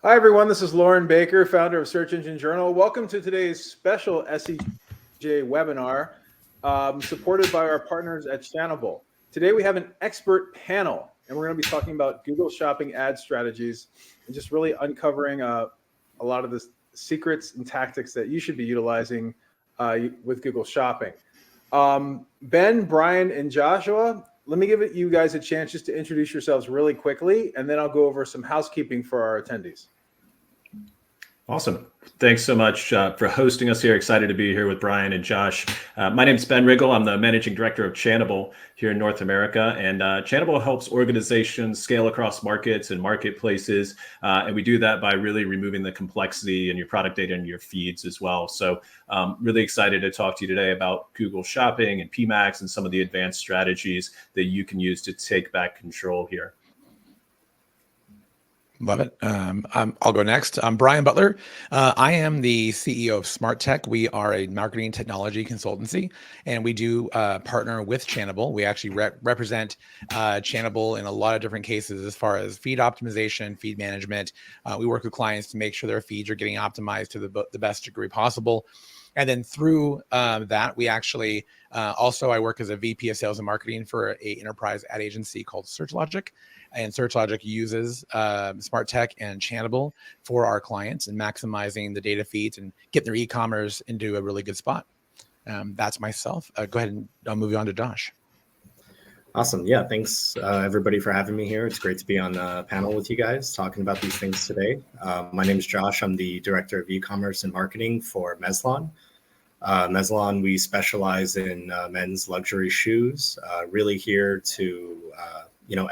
Hi, everyone. This is Lauren Baker, founder of Search Engine Journal. Welcome to today's special SEJ webinar supported by our partners at Channable. Today, we have an expert panel, and we're going to be talking about Google Shopping ad strategies and just really uncovering a lot of the secrets and tactics that you should be utilizing with Google Shopping. Ben, Bryan, and Joshua, let me give you guys a chance just to introduce yourselves really quickly, and then I'll go over some housekeeping for our attendees. Awesome. Thanks so much for hosting us here. Excited to be here with Bryan and Josh. My name is Ben Riggle. I'm the managing director of Channable here in North America. And Channable helps organizations scale across markets and marketplaces. And we do that by really removing the complexity in your product data and your feeds as well. So really excited to talk to you today about Google Shopping and PMax and some of the advanced strategies that you can use to take back control here. Love it. I'll go next. I'm Bryan Butler. I am the CEO of Smart Tech. We are a marketing technology consultancy, and we do partner with Channable. We actually represent Channable in a lot of different cases as far as feed optimization, feed management. We work with clients to make sure their feeds are getting optimized to the best degree possible. And then through that, we actually also, I work as a VP of sales and marketing for an enterprise ad agency called SearchLogic. And SearchLogic uses Smart Tech and Channable for our clients and maximizing the data feeds and getting their e-commerce into a really good spot. That's myself. Go ahead and I'll move you on to Josh. Awesome. Yeah, thanks everybody for having me here. It's great to be on a panel with you guys talking about these things today. My name is Josh. I'm the director of e-commerce and marketing for Meslon. Meslon, we specialize in men's luxury shoes, really here to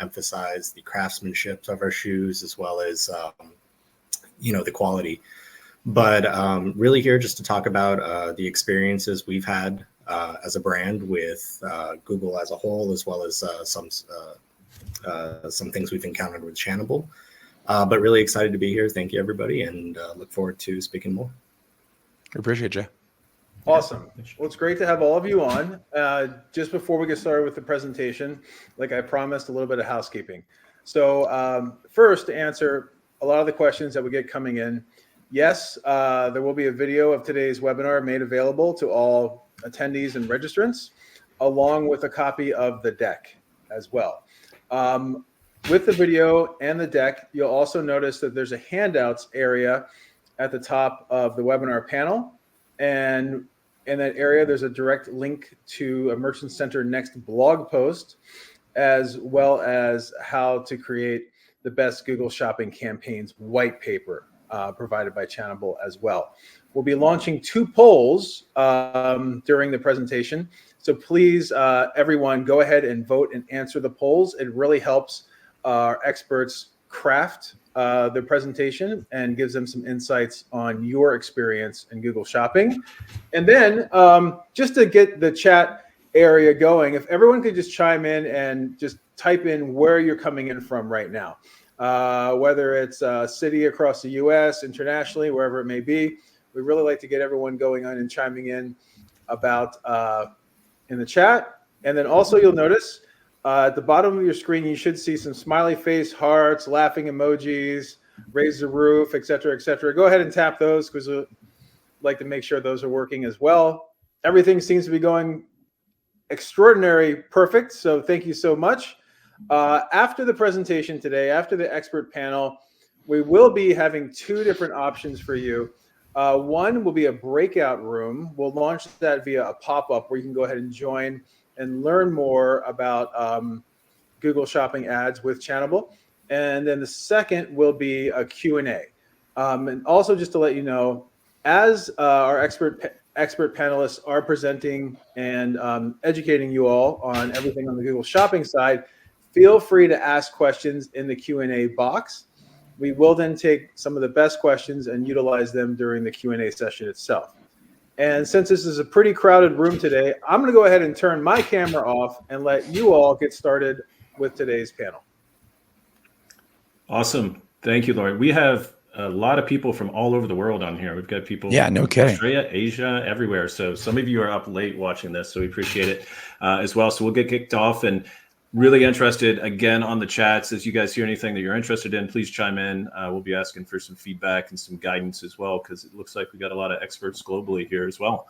emphasize the craftsmanship of our shoes as well as, the quality. But really here just to talk about the experiences we've had as a brand with Google as a whole, as well as some things we've encountered with Channable. But really excited to be here. Thank you, everybody, and look forward to speaking more. Appreciate you. Awesome. Well, it's great to have all of you on. Just before we get started with the presentation, like I promised, a little bit of housekeeping. So first, to answer a lot of the questions that we get coming in, yes, there will be a video of today's webinar made available to all attendees and registrants, along with a copy of the deck as well. With the video and the deck, you'll also notice that there's a handouts area at the top of the webinar panel. And in that area, there's a direct link to a Merchant Center Next blog post, as well as how to create the best Google Shopping campaigns white paper provided by Channable as well. We'll be launching 2 polls during the presentation. So please, everyone, go ahead and vote and answer the polls. It really helps our experts craft the presentation and gives them some insights on your experience in Google Shopping. And then just to get the chat area going, if everyone could just chime in and just type in where you're coming in from right now, whether it's a city across the US, internationally, wherever it may be. We'd really like to get everyone going on and chiming in about in the chat. And then also you'll notice at the bottom of your screen, you should see some smiley face, hearts, laughing emojis, raise the roof, et cetera, et cetera. Go ahead and tap those because we'd like to make sure those are working as well. Everything seems to be going extraordinary perfect. So thank you so much. After the presentation today, after the expert panel, we will be having 2 different options for you. One will be a breakout room. We'll launch that via a pop-up where you can go ahead and join and learn more about Google Shopping ads with Channable. And then the second will be a Q&A. And also just to let you know, as our expert panelists are presenting and educating you all on everything on the Google Shopping side, feel free to ask questions in the Q&A box. We will then take some of the best questions and utilize them during the Q&A session itself. And since this is a pretty crowded room today, I'm going to go ahead and turn my camera off and let you all get started with today's panel. Awesome. Thank you, Lauren. We have a lot of people from all over the world on here. We've got people no from kidding. Australia, Asia, everywhere. So some of you are up late watching this, so we appreciate it as well. So we'll get kicked off. And Really interested again on the chats. As you guys hear anything that you're interested in, please chime in. We'll be asking for some feedback and some guidance as well, because it looks like we got a lot of experts globally here as well.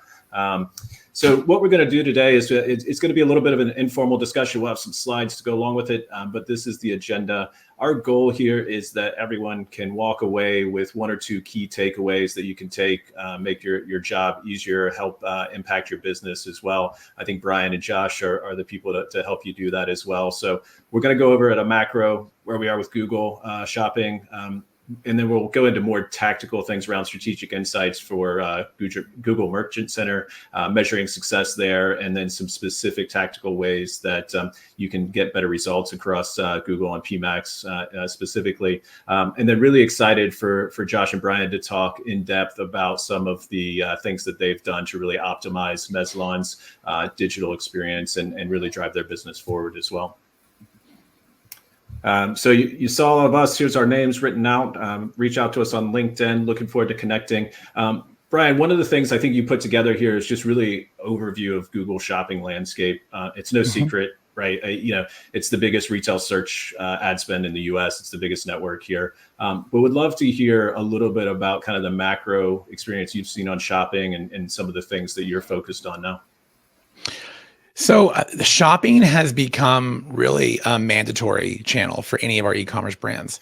So what we're going to do today is it's going to be a little bit of an informal discussion. We'll have some slides to go along with it, but this is the agenda. Our goal here is that everyone can walk away with one or two key takeaways that you can take, make your job easier, help impact your business as well. I think Bryan and Josh are the people to help you do that as well. So we're going to go over at a macro where we are with Google shopping. And then we'll go into more tactical things around strategic insights for Google Merchant Center, measuring success there, and then some specific tactical ways that you can get better results across Google and PMax specifically. And then really excited for Josh and Bryan to talk in depth about some of the things that they've done to really optimize Mezlan's digital experience and really drive their business forward as well. So you saw all of us. Here's our names written out. Reach out to us on LinkedIn. Looking forward to connecting. Bryan, one of the things I think you put together here is just really overview of Google shopping landscape. It's no secret, right? It's the biggest retail search ad spend in the US. It's the biggest network here. But would love to hear a little bit about kind of the macro experience you've seen on shopping and some of the things that you're focused on now. So the shopping has become really a mandatory channel for any of our e-commerce brands.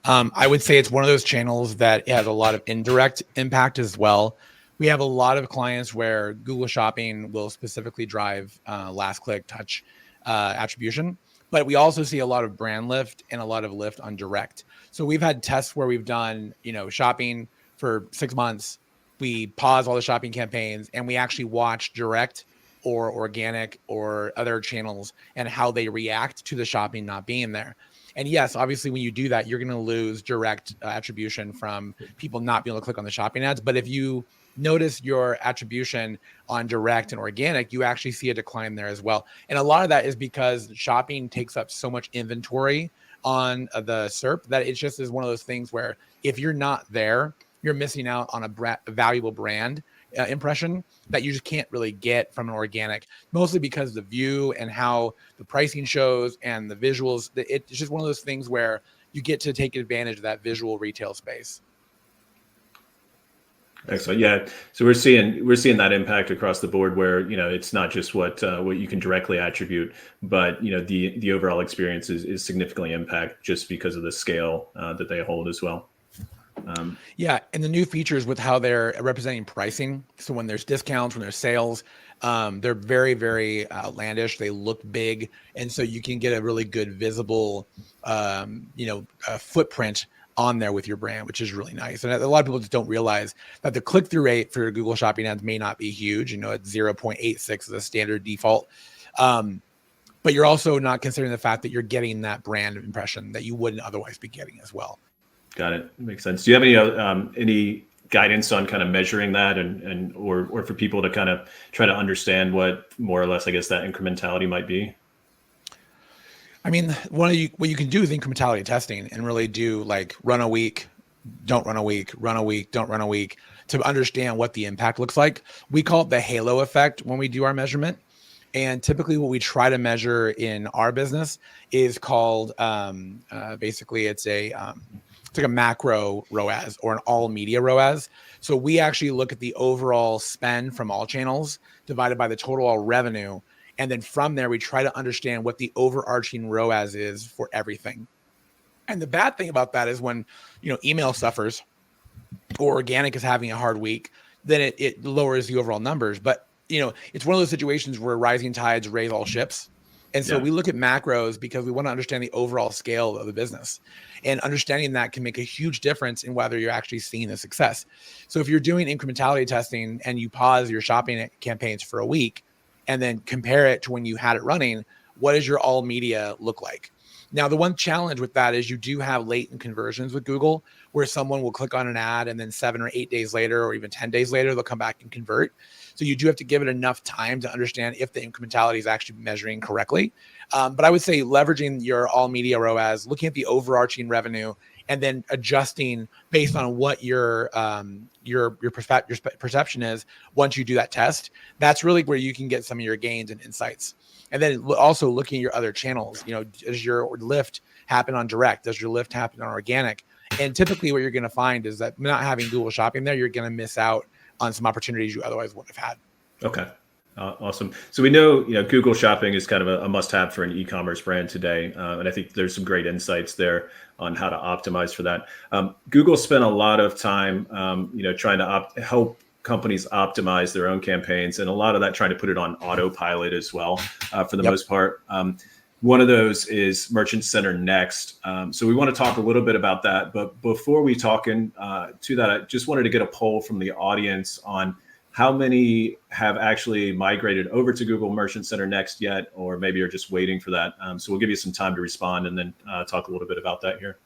I would say it's one of those channels that has a lot of indirect impact as well. We have a lot of clients where Google Shopping will specifically drive last click touch attribution, but we also see a lot of brand lift and a lot of lift on direct. So we've had tests where we've done, shopping for 6 months. We pause all the shopping campaigns and we actually watch direct or organic or other channels and how they react to the shopping not being there. And yes, obviously when you do that, you're going to lose direct attribution from people not being able to click on the shopping ads. But if you notice your attribution on direct and organic, you actually see a decline there as well. And a lot of that is because shopping takes up so much inventory on the SERP that it just is one of those things where if you're not there, you're missing out on a valuable brand impression that you just can't really get from an organic, mostly because the view and how the pricing shows and the visuals, it's just one of those things where you get to take advantage of that visual retail space. Excellent. Yeah. So we're seeing that impact across the board where, it's not just what you can directly attribute, but, the overall experience is significantly impacted just because of the scale that they hold as well. Yeah, and the new features with how they're representing pricing. So when there's discounts, when there's sales, they're very, very outlandish. They look big, and so you can get a really good visible, footprint on there with your brand, which is really nice. And a lot of people just don't realize that the click-through rate for Google Shopping ads may not be huge. It's 0.86 is a standard default. But you're also not considering the fact that you're getting that brand impression that you wouldn't otherwise be getting as well. Got it. Makes sense. Do you have any guidance on kind of measuring that or for people to kind of try to understand what more or less, I guess, that incrementality might be? I mean, what you can do is incrementality testing and really do like run a week, don't run a week, run a week, don't run a week to understand what the impact looks like. We call it the halo effect when we do our measurement. And typically what we try to measure in our business is called basically it's like a macro ROAS or an all media ROAS. So we actually look at the overall spend from all channels divided by the total revenue. And then from there, we try to understand what the overarching ROAS is for everything. And the bad thing about that is when, email suffers or organic is having a hard week, then it lowers the overall numbers. But, it's one of those situations where rising tides raise all ships. And so we look at macros because we want to understand the overall scale of the business, and understanding that can make a huge difference in whether you're actually seeing the success. So if you're doing incrementality testing and you pause your shopping campaigns for a week and then compare it to when you had it running, what does your all media look like? Now, the one challenge with that is you do have latent conversions with Google where someone will click on an ad and then 7 or 8 days later, or even 10 days later, they'll come back and convert. So you do have to give it enough time to understand if the incrementality is actually measuring correctly. But I would say leveraging your all media ROAS, looking at the overarching revenue and then adjusting based on what your perception is. Once you do that test, that's really where you can get some of your gains and insights. And then also looking at your other channels. Does your lift happen on direct? Does your lift happen on organic? And typically what you're going to find is that not having Google Shopping there, you're going to miss out on some opportunities you otherwise would have had. Okay. Awesome. So we know, Google Shopping is kind of a must-have for an e-commerce brand today, and I think there's some great insights there on how to optimize for that. Google spent a lot of time, trying to help companies optimize their own campaigns, and a lot of that trying to put it on autopilot as well, for the most part. One of those is Merchant Center Next. So we want to talk a little bit about that. But before we talk to that, I just wanted to get a poll from the audience on how many have actually migrated over to Google Merchant Center Next yet, or maybe are just waiting for that. So we'll give you some time to respond and then talk a little bit about that here.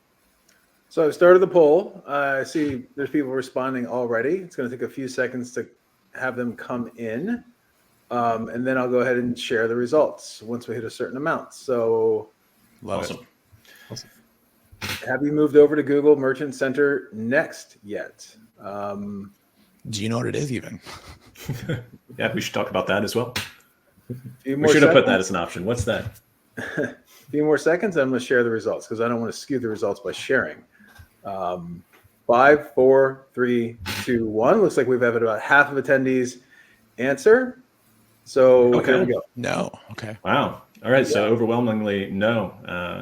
So I started the poll. I see there's people responding already. It's going to take a few seconds to have them come in. And then I'll go ahead and share the results once we hit a certain amount. So Awesome. Have you moved over to Google Merchant Center Next yet? Do you know what it is even? Yeah, we should talk about that as well. We should have put that as an option. What's that? A few more seconds. I'm going to share the results because I don't want to skew the results by sharing. 5, 4, 3, 2, 1. Looks like we've had about half of attendees answer. So here we go. No. Okay. Wow. All right. Yeah. So overwhelmingly no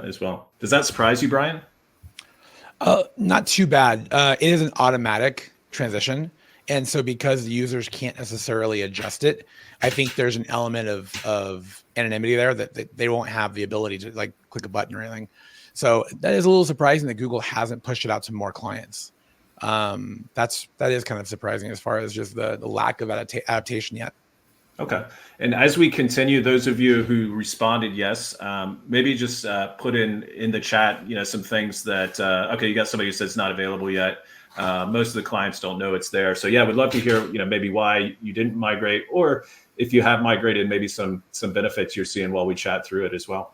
as well. Does that surprise you, Bryan? Not too bad. It is an automatic transition. And so because the users can't necessarily adjust it, I think there's an element of anonymity there that they won't have the ability to like click a button or anything. So that is a little surprising that Google hasn't pushed it out to more clients. That is kind of surprising as far as just the lack of adaptation yet. Okay. And as we continue, those of you who responded yes, maybe just put in the chat, some things that, okay, you got somebody who says it's not available yet. Most of the clients don't know it's there. So yeah, we'd love to hear, maybe why you didn't migrate, or if you have migrated, maybe some benefits you're seeing while we chat through it as well.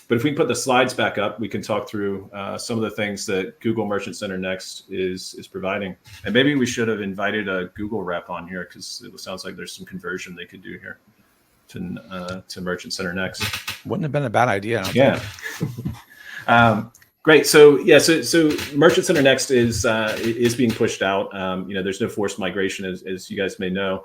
But if we put the slides back up, we can talk through some of the things that Google Merchant Center Next is providing. And maybe we should have invited a Google rep on here because it sounds like there's some conversion they could do here to Merchant Center Next. Wouldn't have been a bad idea. Yeah. Great. So yeah, so Merchant Center Next is being pushed out. There's no forced migration, as you guys may know.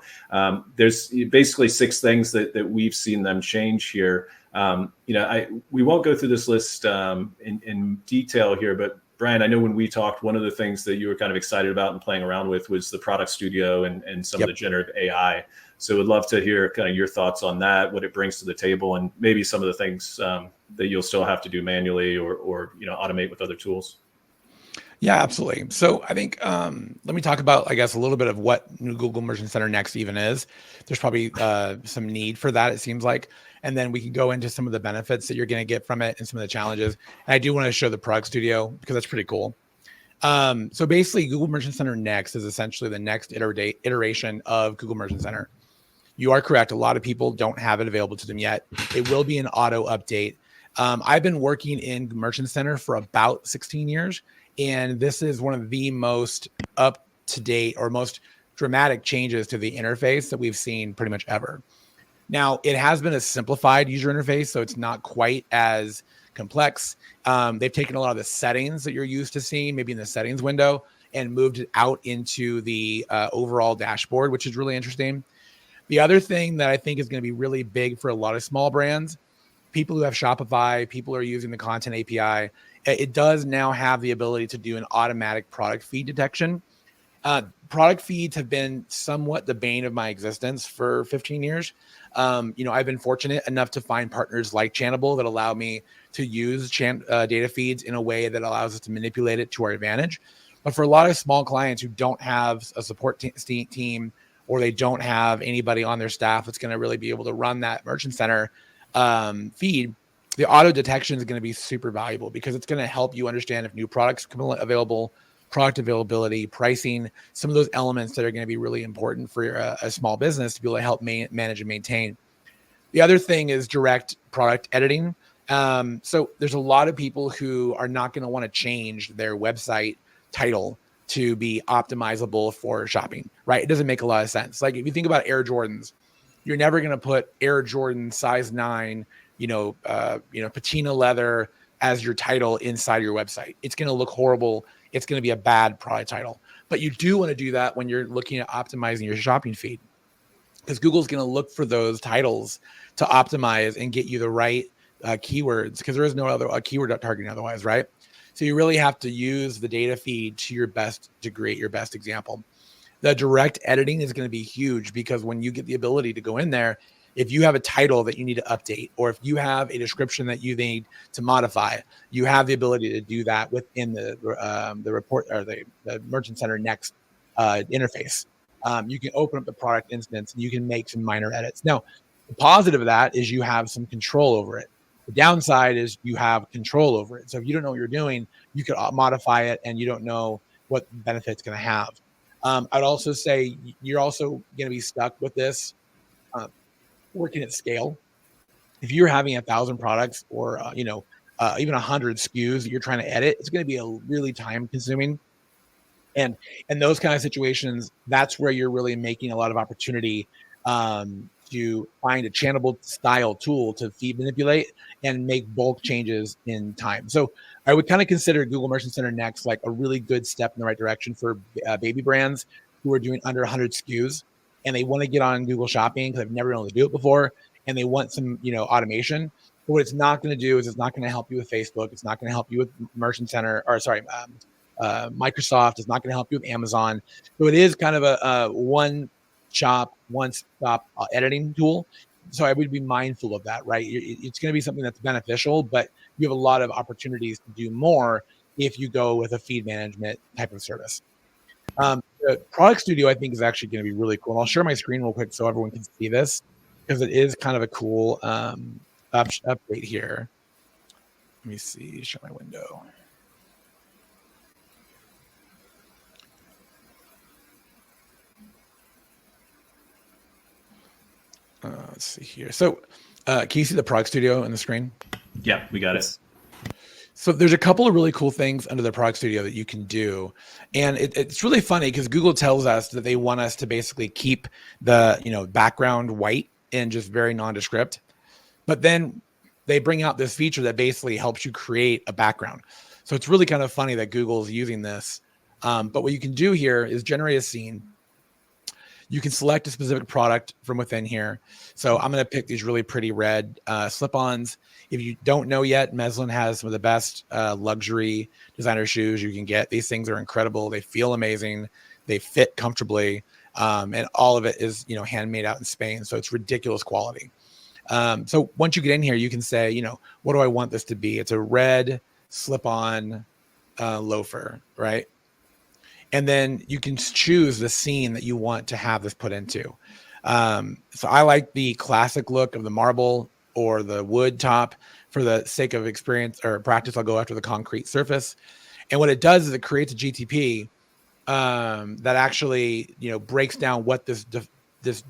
There's basically 6 things that we've seen them change here. We won't go through this list in detail here, but Bryan, I know when we talked, one of the things that you were kind of excited about and playing around with was the product studio and some of the generative AI. So would love to hear kind of your thoughts on that, what it brings to the table, and maybe some of the things that you'll still have to do manually or automate with other tools. Yeah, absolutely. So I think let me talk about, I guess, a little bit of what Google Merchant Center Next even is. There's probably some need for that, it seems like. And then we can go into some of the benefits that you're going to get from it and some of the challenges. And I do want to show the product studio because that's pretty cool. So basically, Google Merchant Center Next is essentially the next iteration of Google Merchant Center. You are correct. A lot of people don't have it available to them yet. It will be an auto update. I've been working in Merchant Center for about 16 years. And this is one of the most up-to-date or most dramatic changes to the interface that we've seen pretty much ever. Now, it has been a simplified user interface, so it's not quite as complex. They've taken a lot of the settings that you're used to seeing, maybe in the settings window, and moved it out into the overall dashboard, which is really interesting. The other thing that I think is going to be really big for a lot of small brands, people who have Shopify, people who are using the content API, it does now have the ability to do an automatic product feed detection. Product feeds have been somewhat the bane of my existence for 15 years. I've been fortunate enough to find partners like Channable that allow me to use data feeds in a way that allows us to manipulate it to our advantage. But for a lot of small clients who don't have a support team, or they don't have anybody on their staff that's going to really be able to run that Merchant Center feed, the auto detection is going to be super valuable because it's going to help you understand if new products come available, product availability, pricing, some of those elements that are going to be really important for a small business to be able to help manage and maintain. The other thing is direct product editing. So there's a lot of people who are not going to want to change their website title to be optimizable for shopping, right? It doesn't make a lot of sense. Like if you think about Air Jordans, you're never going to put Air Jordan size 9, patina leather as your title inside your website. It's going to look horrible. It's going to be a bad product title. But you do want to do that when you're looking at optimizing your shopping feed, because Google's going to look for those titles to optimize and get you the right keywords, because there is no other keyword targeting otherwise, right? So you really have to use the data feed to your best to create your best example. The direct editing is going to be huge, because when you get the ability to go in there, if you have a title that you need to update, or if you have a description that you need to modify, you have the ability to do that within the report or the Merchant Center Next interface. You can open up the product instance and you can make some minor edits. Now, the positive of that is you have some control over it. The downside is you have control over it. So if you don't know what you're doing, you could modify it and you don't know what benefit it's going to have. I'd also say you're also going to be stuck with this working at scale. If you're having 1,000 products or even 100 SKUs that you're trying to edit, it's going to be a really time consuming. And in those kind of situations, that's where you're really making a lot of opportunity to find a channable style tool to feed manipulate and make bulk changes in time. So I would kind of consider Google Merchant Center Next like a really good step in the right direction for baby brands who are doing under 100 SKUs and they want to get on Google Shopping because they've never been able to do it before, and they want some automation. But what it's not going to do is it's not going to help you with Facebook. It's not going to help you with Merchant Center, or sorry, Microsoft. It's not going to help you with Amazon. So it is kind of a one-stop editing tool. So I would be mindful of that, right? It's going to be something that's beneficial, but you have a lot of opportunities to do more if you go with a feed management type of service. The Product Studio, I think, is actually going to be really cool. And I'll share my screen real quick so everyone can see this, because it is kind of a cool update here. Let me see, show my window. Let's see here. So can you see the Product Studio in the screen? Yeah, we got it. So there's a couple of really cool things under the Product Studio that you can do. And it's really funny because Google tells us that they want us to basically keep the background white and just very nondescript. But then they bring out this feature that basically helps you create a background. So it's really kind of funny that Google's using this. But what you can do here is generate a scene. You can select a specific product from within here. So I'm going to pick these really pretty red slip-ons. If you don't know yet, Meslin has some of the best luxury designer shoes you can get. These things are incredible. They feel amazing. They fit comfortably. And all of it is, handmade out in Spain. So it's ridiculous quality. So once you get in here, you can say, what do I want this to be? It's a red slip-on loafer, right? And then you can choose the scene that you want to have this put into. So I like the classic look of the marble or the wood top. For the sake of experience or practice, I'll go after the concrete surface. And what it does is it creates a GTP that actually, breaks down what this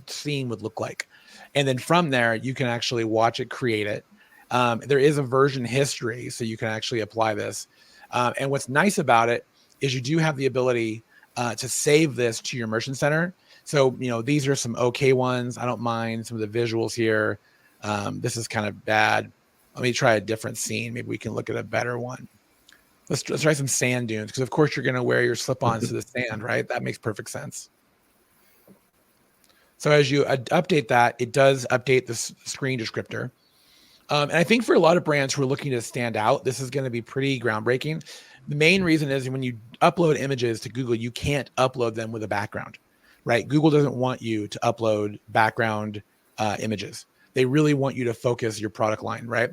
scene would look like. And then from there, you can actually watch it create it. There is a version history, so you can actually apply this. And what's nice about it is you do have the ability to save this to your Merchant Center. So, these are some okay ones. I don't mind some of the visuals here. This is kind of bad. Let me try a different scene. Maybe we can look at a better one. Let's try some sand dunes, because of course you're going to wear your slip-ons to the sand, right? That makes perfect sense. So as you update that, it does update the screen descriptor. And I think for a lot of brands who are looking to stand out, this is going to be pretty groundbreaking. The main reason is when you upload images to Google, you can't upload them with a background, right? Google doesn't want you to upload background images. They really want you to focus your product line, right?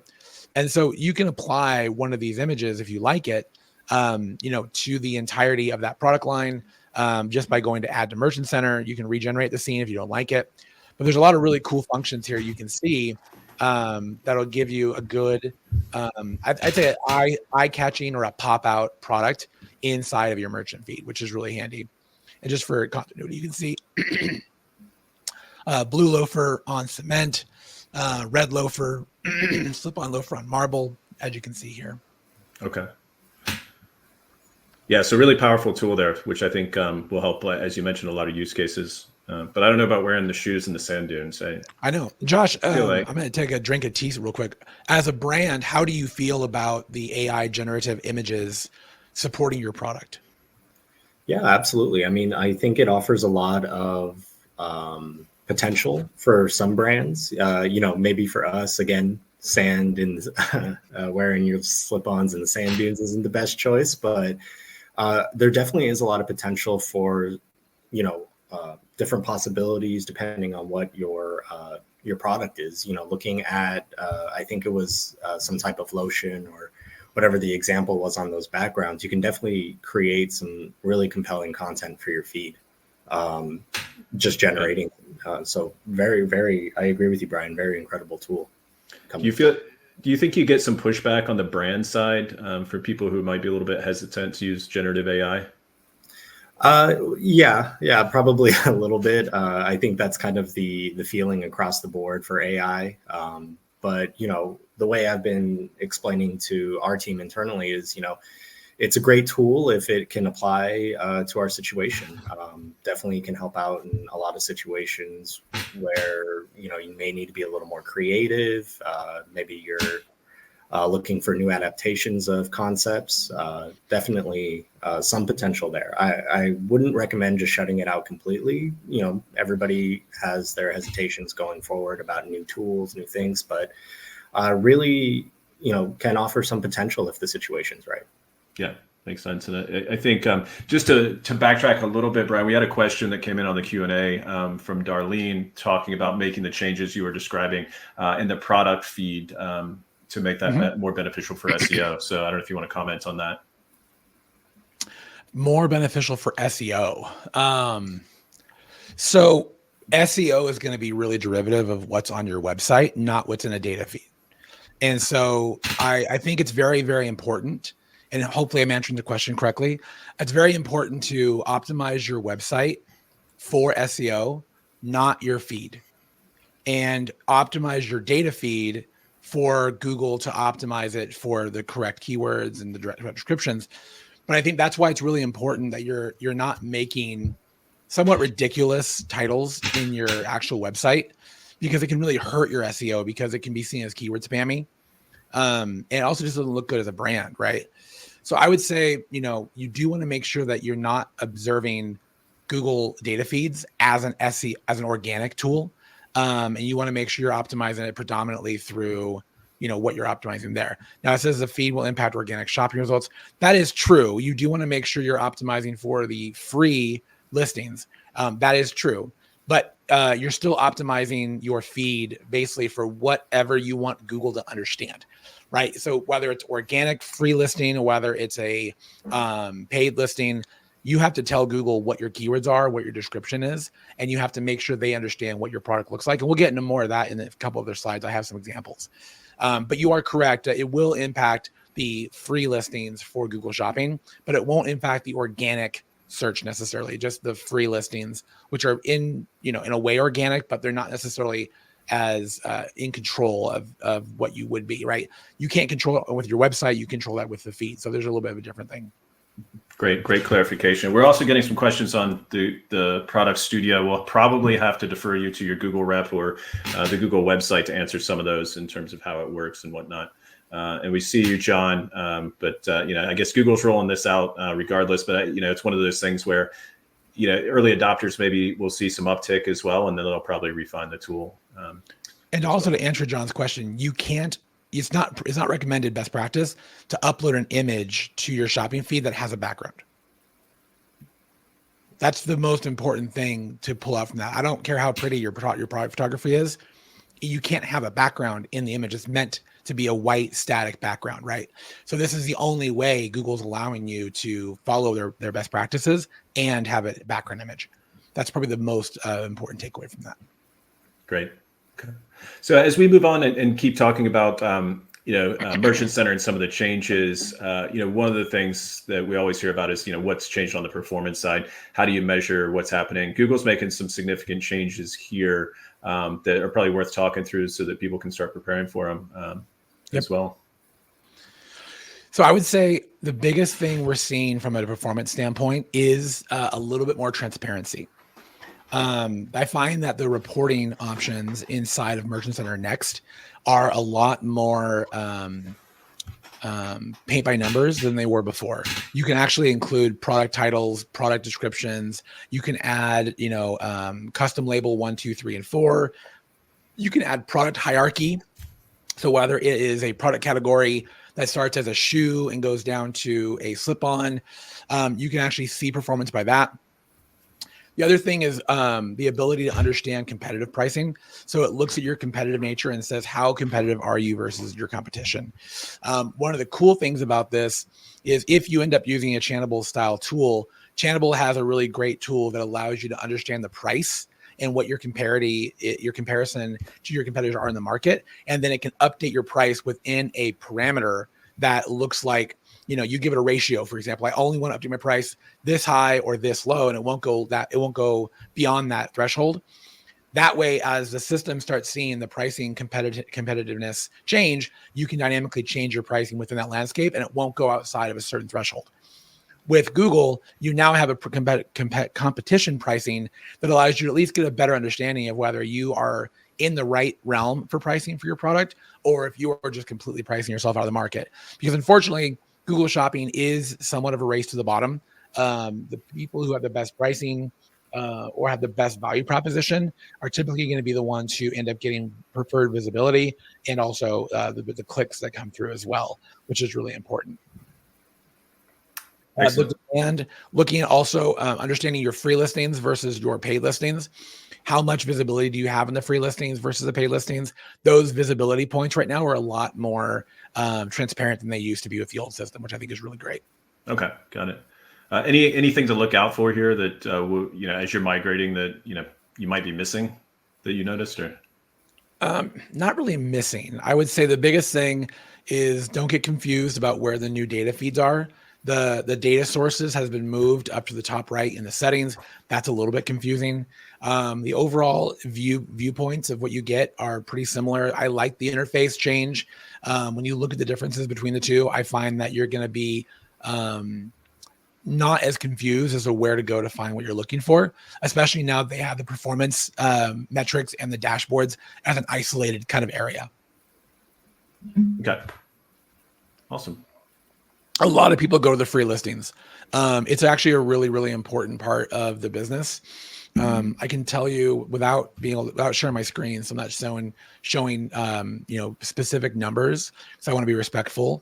And so you can apply one of these images if you like it, to the entirety of that product line just by going to Add to Merchant Center. You can regenerate the scene if you don't like it. But there's a lot of really cool functions here you can see that'll give you a good, I'd say an eye-catching or a pop-out product inside of your merchant feed, which is really handy. And just for continuity, you can see blue loafer on cement. red loafer, slip-on loafer on marble, as you can see here. Okay. Yeah, so really powerful tool there, which I think will help, as you mentioned, a lot of use cases. But I don't know about wearing the shoes in the sand dunes. I know. Josh, feel like- I'm going to take a drink of tea real quick. As a brand, how do you feel about the AI generative images supporting your product? Yeah, absolutely. I mean, I think it offers a lot of potential for some brands. Maybe for us, again, sand and wearing your slip-ons in the sand dunes isn't the best choice, but there definitely is a lot of potential for, different possibilities depending on what your product is. Looking at, I think it was some type of lotion or whatever the example was on those backgrounds, you can definitely create some really compelling content for your feed. Just generating. So very, very, I agree with you, Brian. Very incredible tool. Do you think you get some pushback on the brand side for people who might be a little bit hesitant to use generative AI? Yeah, probably a little bit. I think that's kind of the feeling across the board for AI. But the way I've been explaining to our team internally is, it's a great tool if it can apply to our situation. Definitely can help out in a lot of situations where you may need to be a little more creative. Maybe you're looking for new adaptations of concepts. Definitely some potential there. I wouldn't recommend just shutting it out completely. Everybody has their hesitations going forward about new tools, new things, but really, can offer some potential if the situation's right. Yeah, makes sense. And I think just to backtrack a little bit, Brian, we had a question that came in on the Q&A from Darlene talking about making the changes you were describing in the product feed to make that more beneficial for SEO. So I don't know if you want to comment on that. More beneficial for SEO. So SEO is going to be really derivative of what's on your website, not what's in a data feed. And so I think it's very, very important, and hopefully I'm answering the question correctly. It's very important to optimize your website for SEO, not your feed, and optimize your data feed for Google to optimize it for the correct keywords and the direct descriptions. But I think that's why it's really important that you're not making somewhat ridiculous titles in your actual website, because it can really hurt your SEO because it can be seen as keyword spammy. And it also just doesn't look good as a brand, right? So I would say, you do want to make sure that you're not observing Google data feeds as an organic tool. And you want to make sure you're optimizing it predominantly through, what you're optimizing there. Now it says the feed will impact organic shopping results. That is true. You do want to make sure you're optimizing for the free listings. That is true. But you're still optimizing your feed basically for whatever you want Google to understand, right? So whether it's organic free listing or whether it's a paid listing, you have to tell Google what your keywords are, what your description is, and you have to make sure they understand what your product looks like. And we'll get into more of that in a couple of their slides. I have some examples. But you are correct. It will impact the free listings for Google Shopping, but it won't impact the organic search necessarily, just the free listings, which are in a way organic, but they're not necessarily as in control of what you would be, right? You can't control it with your website. You control that with the feed. So there's a little bit of a different thing. Great clarification. We're also getting some questions on the product studio. We'll probably have to defer you to your Google rep or the Google website to answer some of those in terms of how it works and whatnot. And we see you, John. But I guess Google's rolling this out regardless. But it's one of those things where early adopters maybe will see some uptick as well, and then they'll probably refine the tool. And also to answer John's question, you can't. It's not recommended best practice to upload an image to your shopping feed that has a background. That's the most important thing to pull out from that. I don't care how pretty your product photography is. You can't have a background in the image. It's meant to be a white static background, right? So this is the only way Google's allowing you to follow their best practices and have a background image. That's probably the most important takeaway from that. Great. Okay. So as we move on and keep talking about Merchant Center and some of the changes, one of the things that we always hear about is, what's changed on the performance side. How do you measure what's happening? Google's making some significant changes here that are probably worth talking through so that people can start preparing for them as well. So I would say the biggest thing we're seeing from a performance standpoint is a little bit more transparency. I find that the reporting options inside of Merchant Center Next are a lot more paint by numbers than they were before. You can actually include product titles, product descriptions. You can add, custom label 1, 2, 3, and 4. You can add product hierarchy. So whether it is a product category that starts as a shoe and goes down to a slip-on, you can actually see performance by that. The other thing is the ability to understand competitive pricing. So it looks at your competitive nature and says, how competitive are you versus your competition? One of the cool things about this is if you end up using a Channable style tool, Channable has a really great tool that allows you to understand the price and what your comparison to your competitors are in the market. And then it can update your price within a parameter that looks like, you give it a ratio. For example, I only want to update my price this high or this low, and it won't go beyond that threshold. That way, as the system starts seeing the pricing competitiveness change, you can dynamically change your pricing within that landscape, and it won't go outside of a certain threshold. With Google, you now have a competition pricing that allows you to at least get a better understanding of whether you are in the right realm for pricing for your product, or if you are just completely pricing yourself out of the market. Because unfortunately, Google Shopping is somewhat of a race to the bottom. The people who have the best pricing or have the best value proposition are typically going to be the ones who end up getting preferred visibility and also the clicks that come through as well, which is really important. The demand, looking at also understanding your free listings versus your paid listings. How much visibility do you have in the free listings versus the paid listings? Those visibility points right now are a lot more transparent than they used to be with the old system, which I think is really great. Okay, got it. Anything to look out for here that as you're migrating that you might be missing that you noticed, or not really missing? I would say the biggest thing is don't get confused about where the new data feeds are. The data sources has been moved up to the top right in the settings. That's a little bit confusing. The overall viewpoints of what you get are pretty similar. I like the interface change. When you look at the differences between the two, I find that you're going to be not as confused as to where to go to find what you're looking for, especially now they have the performance metrics and the dashboards as an isolated kind of area. Okay. Awesome. A lot of people go to the free listings. It's actually a really, really important part of the business. I can tell you without sharing my screen, so I'm not showing specific numbers, because I want to be respectful.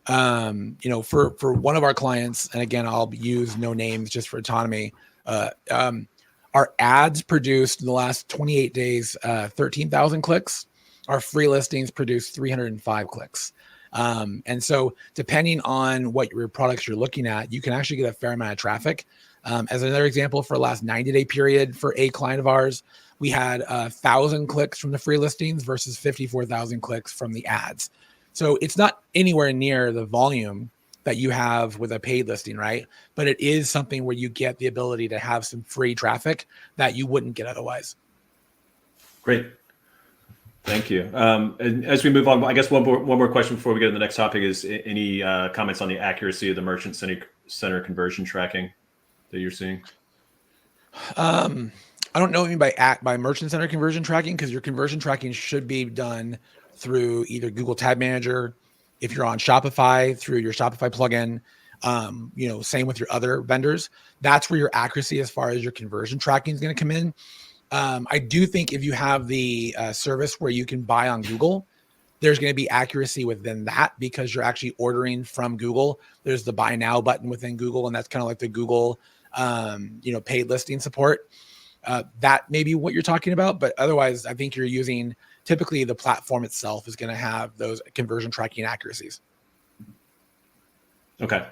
For one of our clients, and again, I'll use no names just for autonomy. Our ads produced in the last 28 days 13,000 clicks. Our free listings produced 305 clicks. And so depending on what your products you're looking at, you can actually get a fair amount of traffic. As another example, for the last 90-day period for a client of ours, we had 1,000 clicks from the free listings versus 54,000 clicks from the ads. So it's not anywhere near the volume that you have with a paid listing, right? But it is something where you get the ability to have some free traffic that you wouldn't get otherwise. Great. Thank you. And as we move on, I guess one more question before we get to the next topic is any comments on the accuracy of the Merchant Center conversion tracking that you're seeing? I don't know what you mean by Merchant Center conversion tracking, because your conversion tracking should be done through either Google Tag Manager, if you're on Shopify, through your Shopify plugin, same with your other vendors. That's where your accuracy as far as your conversion tracking is going to come in. I do think if you have the service where you can buy on Google, there's going to be accuracy within that, because you're actually ordering from Google. There's the buy now button within Google, and that's kind of like the Google, paid listing support. That may be what you're talking about, but otherwise I think you're using, typically the platform itself is going to have those conversion tracking accuracies. Okay.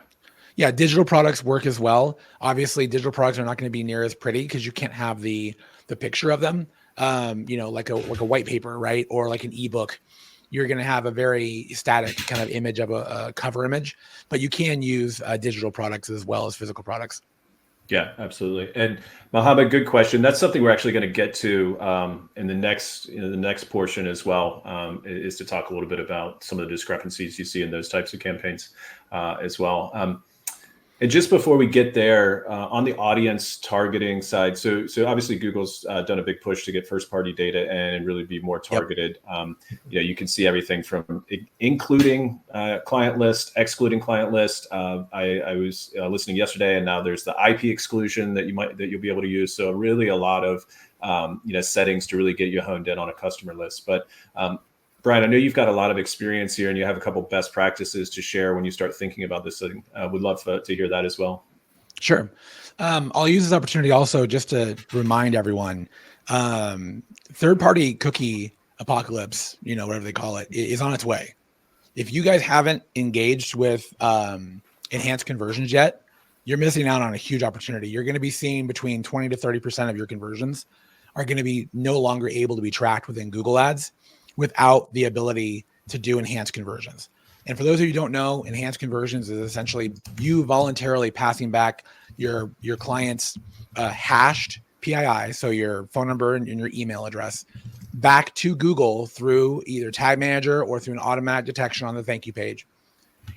Yeah. Digital products work as well. Obviously digital products are not going to be near as pretty because you can't have the picture of them, like a white paper, right? Or like an ebook. you're going to have a very static kind of image of a cover image, but you can use digital products as well as physical products. Yeah, absolutely. And Mohammed, good question. That's something we're actually going to get to in the next portion as well, is to talk a little bit about some of the discrepancies you see in those types of campaigns as well. And just before we get there, on the audience targeting side, so obviously Google's done a big push to get first-party data and really be more targeted. Yep. You can see everything from including client list, excluding client list. I was listening yesterday, and now there's the IP exclusion that you'll be able to use. So really a lot of settings to really get you honed in on a customer list. But Bryan, I know you've got a lot of experience here and you have a couple best practices to share when you start thinking about this. Would love to hear that as well. Sure. I'll use this opportunity also just to remind everyone, third-party cookie apocalypse, whatever they call it, is on its way. If you guys haven't engaged with enhanced conversions yet, you're missing out on a huge opportunity. You're going to be seeing between 20 to 30% of your conversions are going to be no longer able to be tracked within Google Ads without the ability to do enhanced conversions. And for those of you who don't know, enhanced conversions is essentially you voluntarily passing back your client's hashed PII, so your phone number and your email address, back to Google through either Tag Manager or through an automatic detection on the thank you page.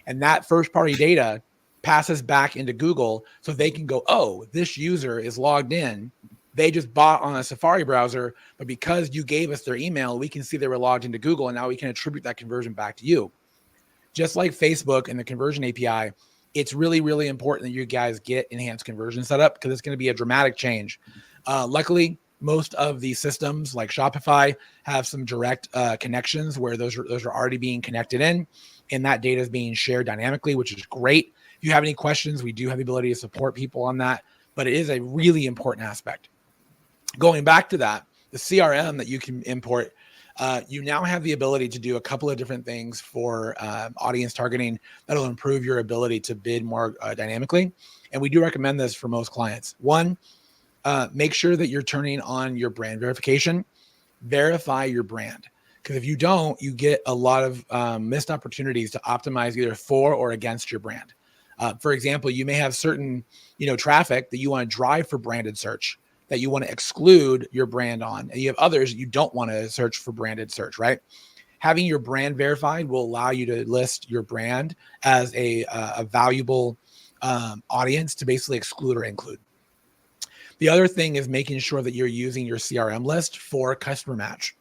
And that first party data passes back into Google so they can go, oh, this user is logged in. They just bought on a Safari browser, but because you gave us their email, we can see they were logged into Google, and now we can attribute that conversion back to you. Just like Facebook and the conversion API, it's really, really important that you guys get enhanced conversion set up because it's going to be a dramatic change. Luckily, most of the systems like Shopify have some direct connections where those are already being connected in, and that data is being shared dynamically, which is great. If you have any questions, we do have the ability to support people on that, but it is a really important aspect. Going back to that, the CRM that you can import, you now have the ability to do a couple of different things for audience targeting that'll improve your ability to bid more dynamically. And we do recommend this for most clients. One, make sure that you're turning on your brand verification. Verify your brand. Because if you don't, you get a lot of missed opportunities to optimize either for or against your brand. For example, you may have certain traffic that you want to drive for branded search, that you want to exclude your brand on. And you have others that you don't want to search for branded search, right? Having your brand verified will allow you to list your brand as a valuable audience to basically exclude or include. The other thing is making sure that you're using your CRM list for customer match.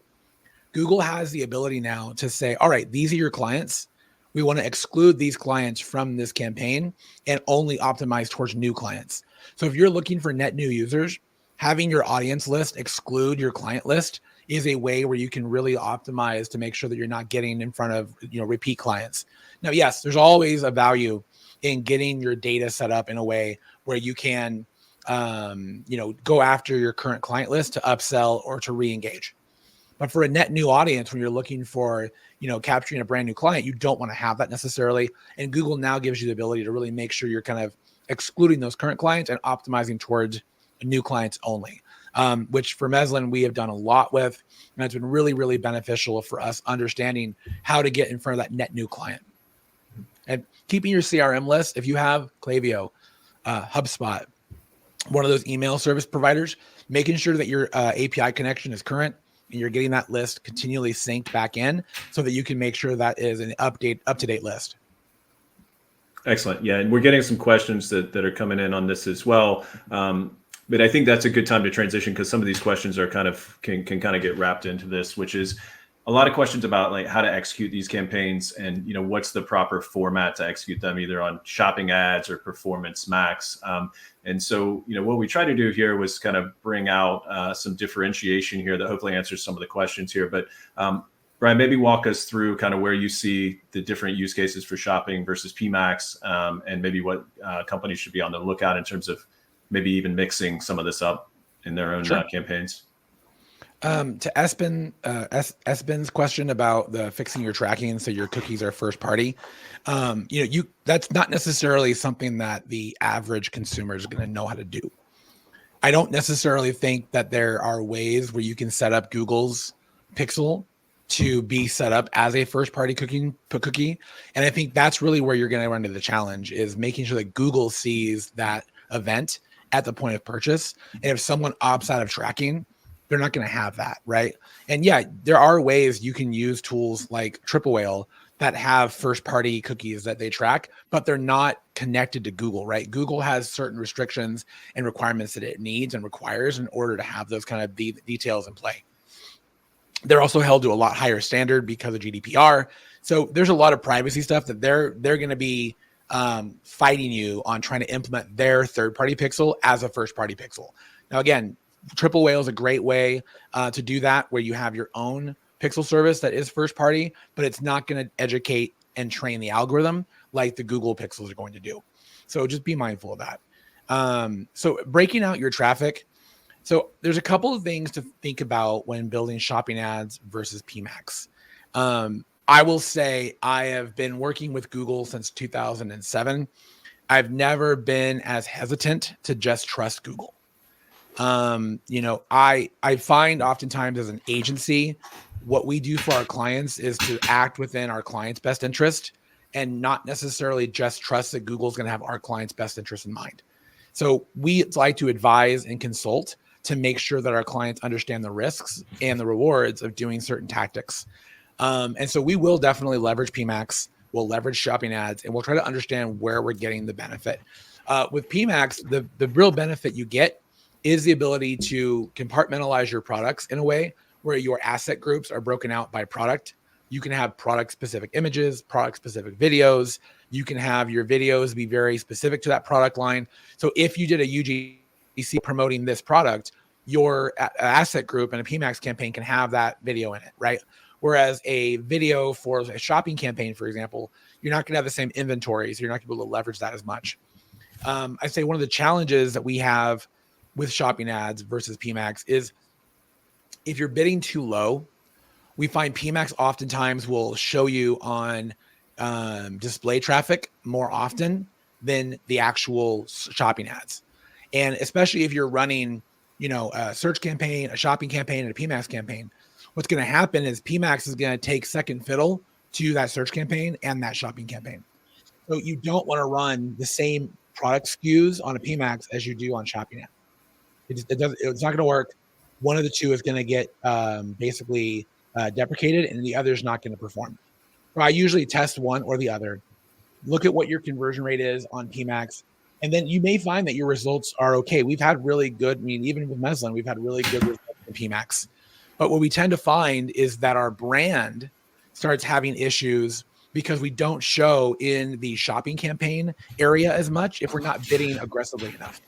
Google has the ability now to say, all right, these are your clients. We want to exclude these clients from this campaign and only optimize towards new clients. So if you're looking for net new users, having your audience list exclude your client list is a way where you can really optimize to make sure that you're not getting in front of repeat clients. Now, yes, there's always a value in getting your data set up in a way where you can go after your current client list to upsell or to re-engage. But for a net new audience, when you're looking for capturing a brand new client, you don't want to have that necessarily. And Google now gives you the ability to really make sure you're kind of excluding those current clients and optimizing towards new clients only, which for Meslin, we have done a lot with, and it's been really, really beneficial for us understanding how to get in front of that net new client. And keeping your CRM list, if you have Klaviyo, HubSpot, one of those email service providers, making sure that your API connection is current and you're getting that list continually synced back in so that you can make sure that is an up-to-date list. Excellent. Yeah, and we're getting some questions that are coming in on this as well. But I think that's a good time to transition because some of these questions are can kind of get wrapped into this, which is a lot of questions about like how to execute these campaigns and what's the proper format to execute them, either on shopping ads or performance max. And so what we try to do here was kind of bring out some differentiation here that hopefully answers some of the questions here. But Bryan, maybe walk us through kind of where you see the different use cases for shopping versus PMax, and maybe what companies should be on the lookout in terms of maybe even mixing some of this up in their own campaigns. To Espen's question about the fixing your tracking so your cookies are first party, that's not necessarily something that the average consumer is going to know how to do. I don't necessarily think that there are ways where you can set up Google's pixel to be set up as a first party cookie. And I think that's really where you're going to run into the challenge, is making sure that Google sees that event at the point of purchase. And if someone opts out of tracking, they're not going to have that, right? And yeah, there are ways you can use tools like Triple Whale that have first party cookies that they track, but they're not connected to Google, right? Google has certain restrictions and requirements that it needs and requires in order to have those kind of details in play. They're also held to a lot higher standard because of GDPR. So there's a lot of privacy stuff that they're going to be fighting you on, trying to implement their third-party pixel as a first-party pixel. Now, again, Triple Whale is a great way to do that, where you have your own pixel service that is first-party, but it's not going to educate and train the algorithm like the Google pixels are going to do. So just be mindful of that. So breaking out your traffic. So there's a couple of things to think about when building shopping ads versus PMAX. I will say I have been working with Google since 2007. I've never been as hesitant to just trust Google. I find oftentimes as an agency, what we do for our clients is to act within our client's best interest and not necessarily just trust that Google's going to have our client's best interest in mind. So we like to advise and consult to make sure that our clients understand the risks and the rewards of doing certain tactics. And so we will definitely leverage PMAX, we'll leverage shopping ads, and we'll try to understand where we're getting the benefit. With PMAX, the real benefit you get is the ability to compartmentalize your products in a way where your asset groups are broken out by product. You can have product-specific images, product-specific videos. You can have your videos be very specific to that product line. So if you did a UGC promoting this product, your asset group and a PMAX campaign can have that video in it, right? Whereas a video for a shopping campaign, for example, you're not going to have the same inventory, so you're not going to be able to leverage that as much. I'd say one of the challenges that we have with shopping ads versus PMAX is if you're bidding too low, we find PMAX oftentimes will show you on display traffic more often than the actual shopping ads. And especially if you're running, a search campaign, a shopping campaign, and a PMAX campaign, what's going to happen is PMAX is going to take second fiddle to that search campaign and that shopping campaign. So you don't want to run the same product SKUs on a PMAX as you do on shopping ad. It's not going to work. One of the two is going to get basically deprecated, and the other is not going to perform. So I usually test one or the other, look at what your conversion rate is on PMAX, and then you may find that your results are okay. We've had really good, even with Meslin, we've had really good results in PMAX. But what we tend to find is that our brand starts having issues because we don't show in the shopping campaign area as much if we're not bidding aggressively enough.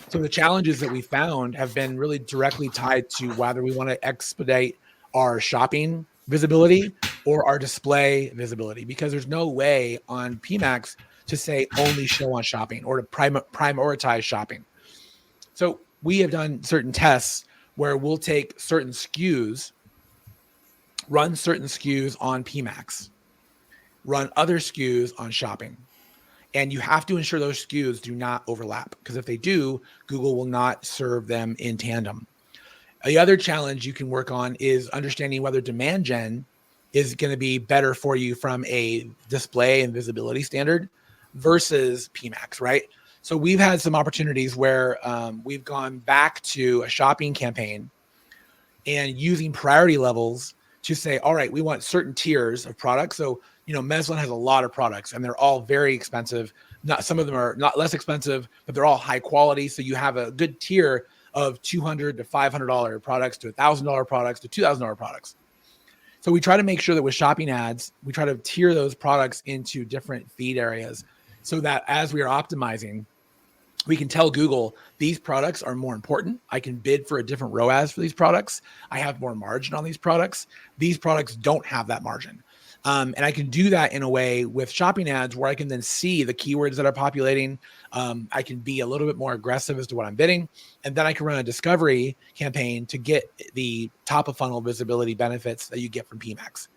So the challenges that we found have been really directly tied to whether we want to expedite our shopping visibility or our display visibility, because there's no way on PMAX to say only show on shopping or to prioritize shopping. So we have done certain tests where we'll take certain SKUs, run certain SKUs on PMAX, run other SKUs on shopping. And you have to ensure those SKUs do not overlap, because if they do, Google will not serve them in tandem. The other challenge you can work on is understanding whether demand gen is going to be better for you from a display and visibility standard versus PMAX, right? So we've had some opportunities where we've gone back to a shopping campaign and using priority levels to say, all right, we want certain tiers of products. So, Meslin has a lot of products and they're all very expensive. Some of them are not less expensive, but they're all high quality. So you have a good tier of $200 to $500 products to $1,000 products to $2,000 products. So we try to make sure that with shopping ads, we try to tier those products into different feed areas so that as we are optimizing, we can tell Google these products are more important. I can bid for a different ROAS for these products. I have more margin on these products. These products don't have that margin. And I can do that in a way with shopping ads where I can then see the keywords that are populating. I can be a little bit more aggressive as to what I'm bidding. And then I can run a discovery campaign to get the top of funnel visibility benefits that you get from PMAX.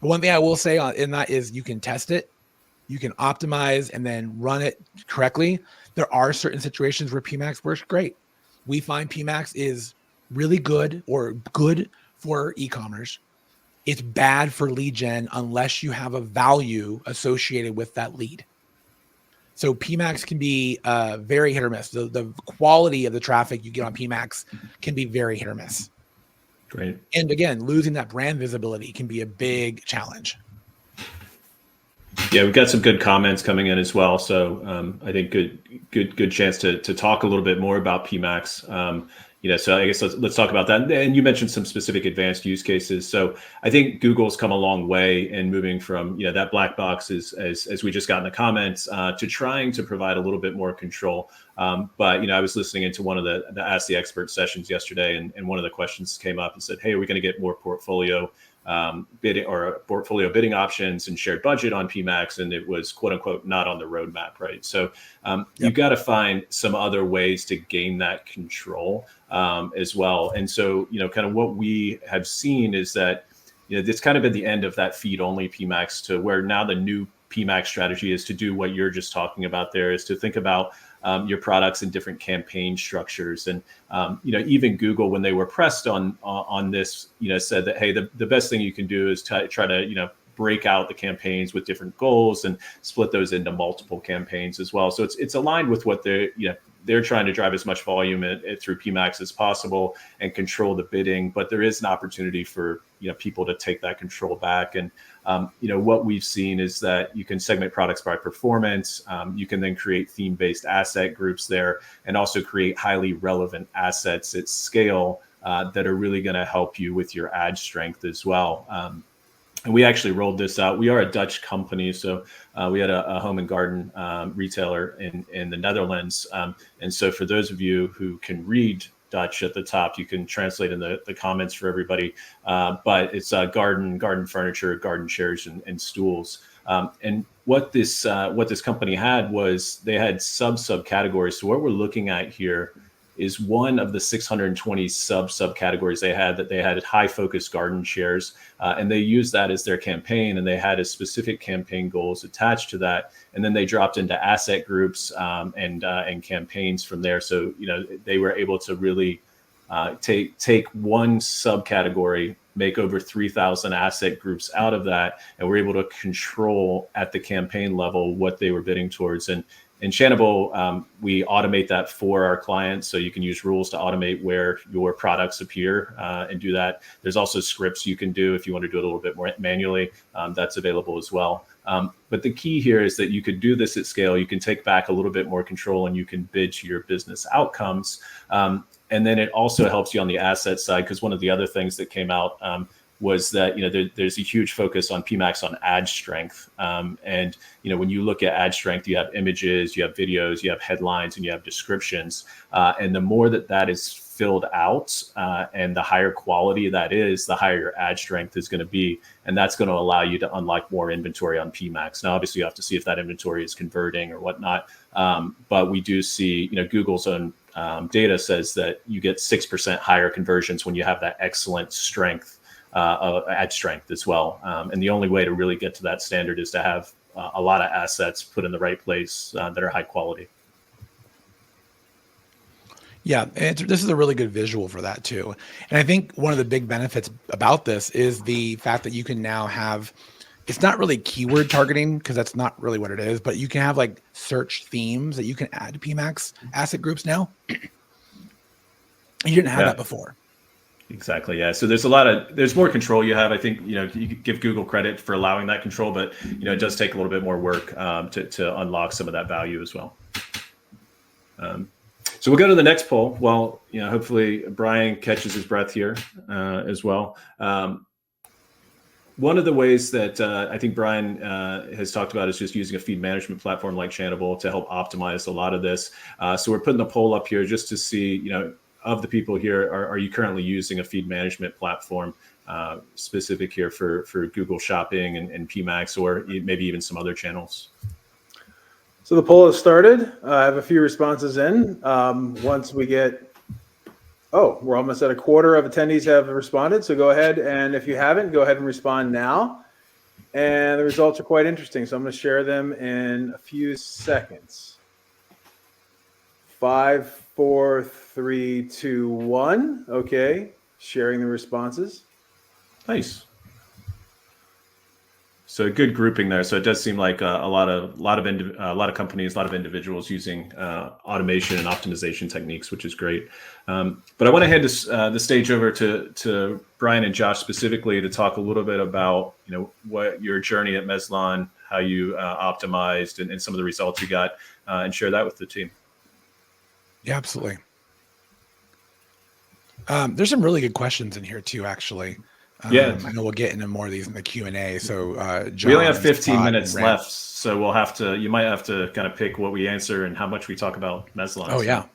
But one thing I will say in that is you can test it. You can optimize and then run it correctly. There are certain situations where PMAX works great. We find PMAX is really good or good for e-commerce. it's bad for lead gen unless you have a value associated with that lead. So PMAX can be very hit or miss. The quality of the traffic you get on PMAX can be very hit or miss. Great. And again, losing that brand visibility can be a big challenge. Yeah, we've got some good comments coming in as well. So I think good chance to talk a little bit more about PMAX. So I guess let's talk about that. And you mentioned some specific advanced use cases. So I think Google's come a long way in moving from that black box as we just got in the comments to trying to provide a little bit more control. But I was listening into one of the Ask the Expert sessions yesterday, and one of the questions came up and said, "Hey, are we going to get more portfolio bidding or portfolio bidding options and shared budget on PMAX?" And it was quote unquote not on the roadmap, right? So you've got to find some other ways to gain that control as well. And so kind of what we have seen is that it's kind of been the end of that feed only PMAX to where now the new PMAX strategy is to do what you're just talking about. There is to think about your products in different campaign structures. And even Google, when they were pressed on this, said that, hey, the best thing you can do is try to break out the campaigns with different goals and split those into multiple campaigns as well. So it's aligned with what they're trying to drive as much volume through PMAX as possible and control the bidding. But there is an opportunity for people to take that control back. And what we've seen is that you can segment products by performance. You can then create theme-based asset groups there, and also create highly relevant assets at scale that are really going to help you with your ad strength as well. And we actually rolled this out. We are a Dutch company, so we had a home and garden retailer in the Netherlands. And so for those of you who can read Dutch at the top, you can translate in the comments for everybody. But it's garden furniture, garden chairs, and stools. And what this company had was they had subcategories. So what we're looking at here is one of the 620 subcategories they had high focus garden chairs, and they used that as their campaign, and they had a specific campaign goals attached to that, and then they dropped into asset groups and campaigns from there. So they were able to really take one subcategory, make over 3,000 asset groups out of that, and we're able to control at the campaign level what they were bidding towards. And in Channable, we automate that for our clients. So you can use rules to automate where your products appear and do that. There's also scripts you can do if you want to do it a little bit more manually. That's available as well. But the key here is that you could do this at scale. You can take back a little bit more control, and you can bid to your business outcomes. And then it also helps you on the asset side, because one of the other things that came out was that there's a huge focus on PMAX on ad strength. And when you look at ad strength, you have images, you have videos, you have headlines, and you have descriptions. And the more that is filled out and the higher quality that is, the higher your ad strength is going to be. And that's going to allow you to unlock more inventory on PMAX. Now, obviously, you have to see if that inventory is converting or whatnot. But we do see, Google's own data says that you get 6% higher conversions when you have that excellent strength. Ad strength as well. And the only way to really get to that standard is to have a lot of assets put in the right place that are high quality. Yeah, and this is a really good visual for that too. And I think one of the big benefits about this is the fact that you can now have, it's not really keyword targeting because that's not really what it is, but you can have like search themes that you can add to PMAX asset groups now. You didn't have that before. Exactly. Yeah. So there's more control you have. I think, you could give Google credit for allowing that control, but, it does take a little bit more work to unlock some of that value as well. So we'll go to the next poll. Well, hopefully Bryan catches his breath here as well. One of the ways that I think Bryan has talked about is just using a feed management platform like Channable to help optimize a lot of this. So we're putting the poll up here just to see, of the people here, are you currently using a feed management platform specific here for Google Shopping and PMAX, or maybe even some other channels? So the poll has started. I have a few responses in. Once we get, we're almost at a quarter of attendees have responded. So go ahead, and if you haven't, go ahead and respond now. And the results are quite interesting. So I'm going to share them in a few seconds. 5, 4, 3, 2, 1. Okay, sharing the responses. Nice. So a good grouping there. So it does seem like a lot of companies, a lot of individuals using automation and optimization techniques, which is great. But I want to hand the stage over to Bryan and Josh specifically to talk a little bit about what your journey at Meslon, how you optimized, and some of the results you got, and share that with the team. Yeah, absolutely. There's some really good questions in here too, actually. Yeah. I know we'll get into more of these in the Q&A. So we only have John, 15 Scott, minutes and Ray. left, so you might have to kind of pick what we answer and how much we talk about Meslon. Oh, yeah.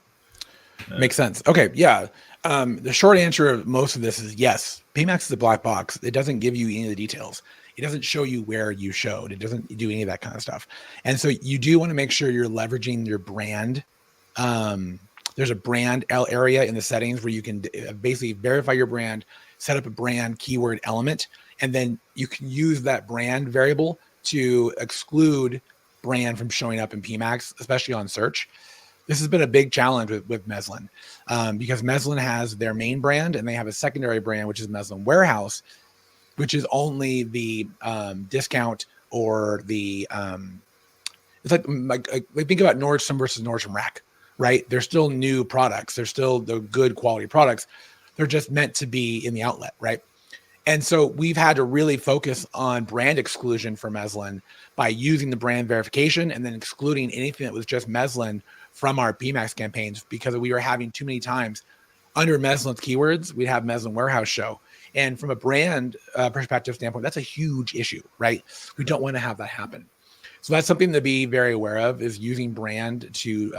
Makes sense. Okay. Yeah. The short answer of most of this is yes. PMax is a black box. It doesn't give you any of the details. It doesn't show you where you showed. It doesn't do any of that kind of stuff. And so you do want to make sure you're leveraging your brand. There's a brand area in the settings where you can basically verify your brand, set up a brand keyword element, and then you can use that brand variable to exclude brand from showing up in PMax, especially on search. This has been a big challenge with Meslon because Meslon has their main brand and they have a secondary brand, which is Meslon Warehouse, which is only the discount or the it's like think about Nordstrom versus Nordstrom Rack, right? They're still new products. They're still the good quality products. They're just meant to be in the outlet, right? And so we've had to really focus on brand exclusion for Meslon by using the brand verification and then excluding anything that was just Meslon from our PMax campaigns because we were having too many times under Meslon's keywords, we'd have Meslon Warehouse show. And from a brand perspective standpoint, that's a huge issue, right? We don't want to have that happen. So that's something to be very aware of is using brand to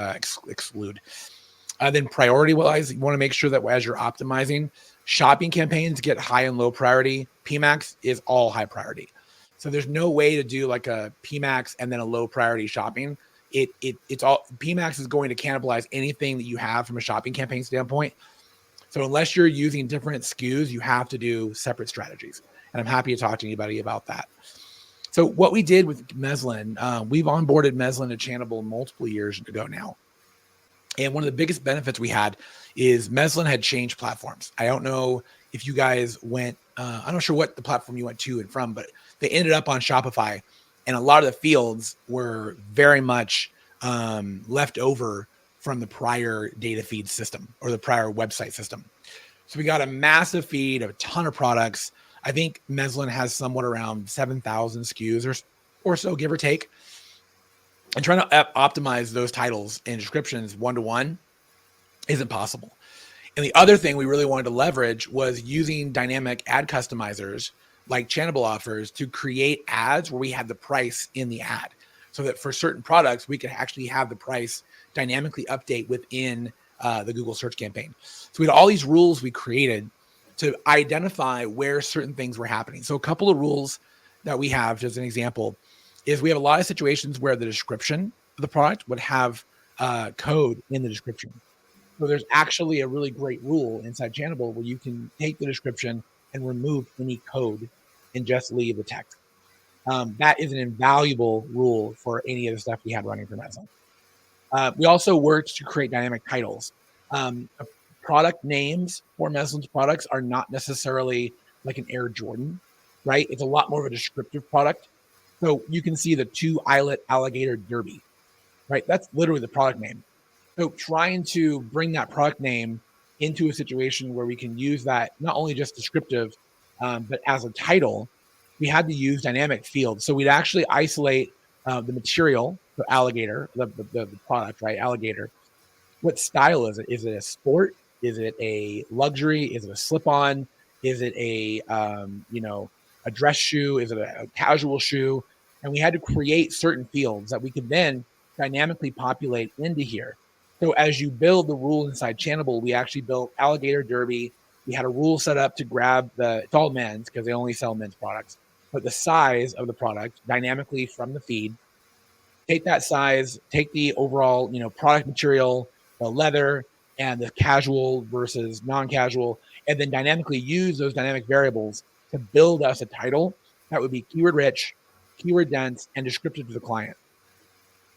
exclude. Then priority-wise, you want to make sure that as you're optimizing, shopping campaigns get high and low priority. PMax is all high priority. So there's no way to do like a PMax and then a low priority shopping. It's all PMax is going to cannibalize anything that you have from a shopping campaign standpoint. So unless you're using different SKUs, you have to do separate strategies. And I'm happy to talk to anybody about that. So what we did with Meslon, we've onboarded Meslon to Channable multiple years ago now. And one of the biggest benefits we had is Meslon had changed platforms. I don't know if you guys went, I'm not sure what the platform you went to and from, but they ended up on Shopify. And a lot of the fields were very much left over from the prior data feed system or the prior website system. So we got a massive feed of a ton of products. I think Meslon has somewhat around 7,000 SKUs or so, give or take. And trying to optimize those titles and descriptions one-to-one isn't possible. And the other thing we really wanted to leverage was using dynamic ad customizers like Channable offers to create ads where we had the price in the ad so that for certain products, we could actually have the price dynamically update within the Google search campaign. So we had all these rules we created to identify where certain things were happening. So a couple of rules that we have, just an example, is we have a lot of situations where the description of the product would have code in the description. So there's actually a really great rule inside Channable where you can take the description and remove any code and just leave the text. That is an invaluable rule for any of the stuff we had running for Meslon. We also worked to create dynamic titles. Product names for Meslon's products are not necessarily like an Air Jordan, right? It's a lot more of a descriptive product. So you can see the 2 eyelet alligator derby, right? That's literally the product name. So trying to bring that product name into a situation where we can use that not only just descriptive, but as a title, we had to use dynamic fields. So we'd actually isolate the material, the alligator, the product, right? Alligator. What style is it? Is it a sport? Is it a luxury? Is it a slip-on? Is it a dress shoe? Is it a casual shoe? And we had to create certain fields that we could then dynamically populate into here. So as you build the rule inside Channable, we actually built alligator derby. We had a rule set up to grab it's all men's because they only sell men's products, but the size of the product dynamically from the feed. Take that size, take the overall, product material, the leather, and the casual versus non-casual, and then dynamically use those dynamic variables to build us a title that would be keyword rich, keyword dense, and descriptive to the client.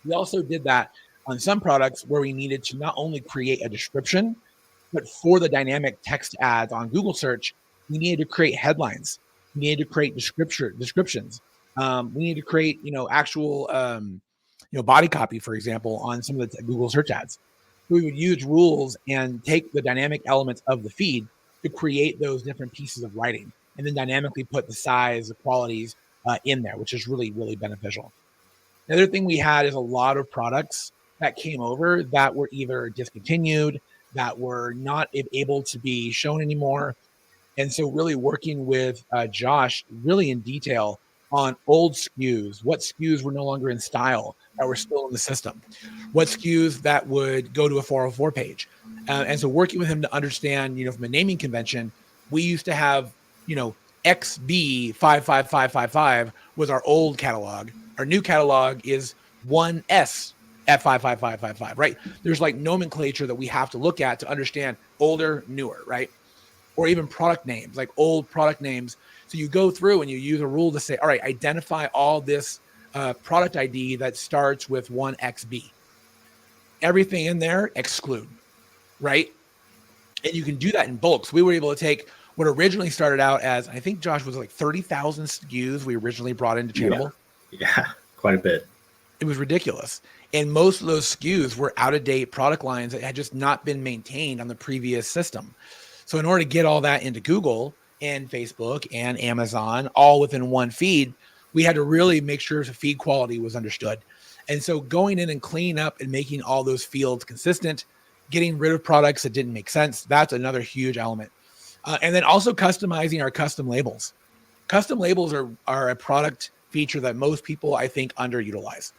We also did that on some products where we needed to not only create a description, but for the dynamic text ads on Google search, we needed to create headlines. We needed to create descriptions. We need to create, actual, body copy, for example, on some of the Google search ads. We would use rules and take the dynamic elements of the feed to create those different pieces of writing, and then dynamically put the size, the qualities in there, which is really, really beneficial. The other thing we had is a lot of products that came over that were either discontinued, that were not able to be shown anymore. And so really working with Josh really in detail on old SKUs, what SKUs were no longer in style that were still in the system, what SKUs that would go to a 404 page. And so working with him to understand, from a naming convention, we used to have, XB55555 was our old catalog. Our new catalog is 1S at 55555, right? There's like nomenclature that we have to look at to understand older, newer, right? Or even product names, like old product names. So you go through and you use a rule to say, all right, identify all this product ID that starts with 1XB. Everything in there, exclude, right? And you can do that in bulk. So we were able to take what originally started out as, I think Josh was like 30,000 SKUs we originally brought into Channable. Yeah, quite a bit. It was ridiculous. And most of those SKUs were out-of-date product lines that had just not been maintained on the previous system. So in order to get all that into Google and Facebook and Amazon all within one feed, we had to really make sure the feed quality was understood. And so going in and cleaning up and making all those fields consistent, getting rid of products that didn't make sense, that's another huge element. And then also customizing our custom labels. Custom labels are a product feature that most people, I think, underutilize.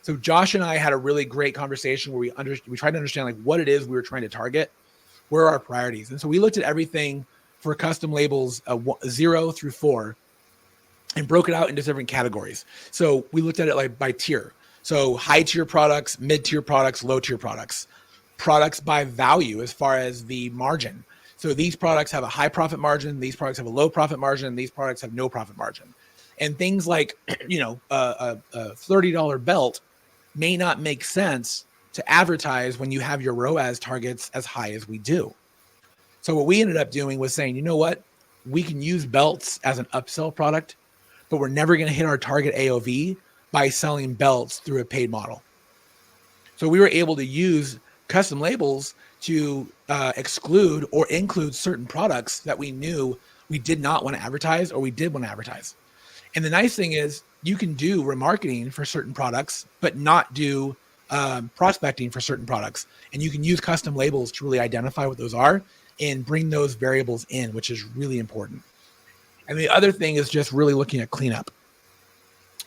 So Josh and I had a really great conversation where we tried to understand like what it is we were trying to target, where are our priorities. And so we looked at everything for custom labels 0 through 4 and broke it out into different categories. So we looked at it like by tier. So high tier products, mid tier products, low tier products, products by value as far as the margin. So these products have a high profit margin, these products have a low profit margin, and these products have no profit margin. And things like, a $30 belt may not make sense to advertise when you have your ROAS targets as high as we do. So what we ended up doing was saying, you know what, we can use belts as an upsell product, but we're never going to hit our target AOV by selling belts through a paid model. So we were able to use custom labels to exclude or include certain products that we knew we did not want to advertise or we did want to advertise. And the nice thing is you can do remarketing for certain products, but not do prospecting for certain products. And you can use custom labels to really identify what those are and bring those variables in, which is really important. And the other thing is just really looking at cleanup.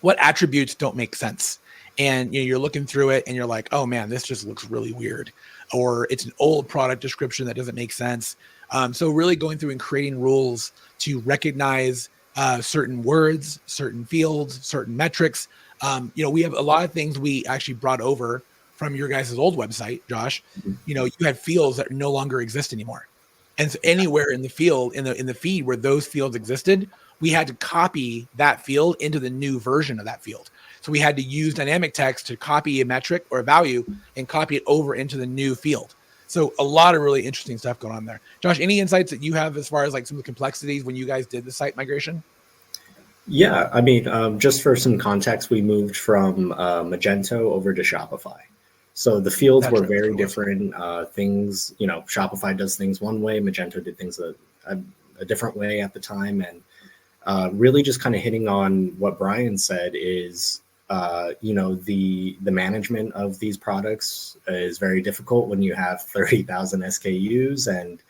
What attributes don't make sense? And you're looking through it and you're like, oh man, this just looks really weird. Or it's an old product description that doesn't make sense. So really going through and creating rules to recognize certain words, certain fields, certain metrics. We have a lot of things we actually brought over from your guys' old website, Josh. You had fields that no longer exist anymore. And so anywhere in the field, in the feed where those fields existed, we had to copy that field into the new version of that field. So we had to use dynamic text to copy a metric or a value and copy it over into the new field. So a lot of really interesting stuff going on there. Josh, any insights that you have as far as like some of the complexities when you guys did the site migration? Yeah, I mean, just for some context, we moved from Magento over to Shopify. So the fields were very different. Things, Shopify does things one way, Magento did things a different way at the time. And really just kind of hitting on what Bryan said is, the management of these products is very difficult when you have 30,000 SKUs. And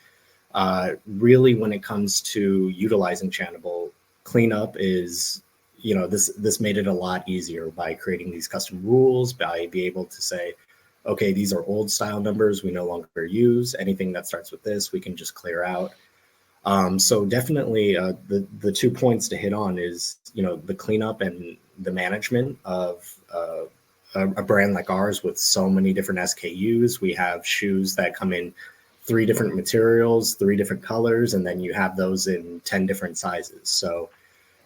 really when it comes to utilizing Channable, cleanup is, this made it a lot easier by creating these custom rules, by being able to say, okay, these are old style numbers we no longer use. Anything that starts with this, we can just clear out. So definitely the 2 points to hit on is, the cleanup and the management of a brand like ours with so many different SKUs. We have shoes that come in 3 different materials, 3 different colors, and then you have those in 10 different sizes. So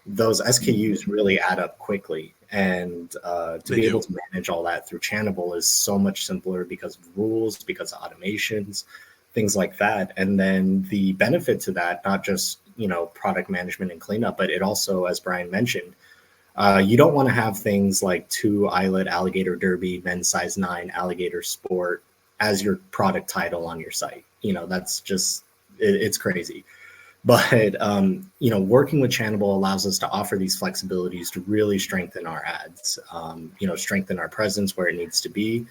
those SKUs really add up quickly. And to be able to manage all that through Channable is so much simpler because of rules, because of automations, things like that. And then the benefit to that, not just, product management and cleanup, but it also, as Bryan mentioned, You don't want to have things like 2 eyelet alligator derby, men's size 9 alligator sport as your product title on your site. That's just, it's crazy. But, working with Channable allows us to offer these flexibilities to really strengthen our ads, strengthen our presence where it needs to be,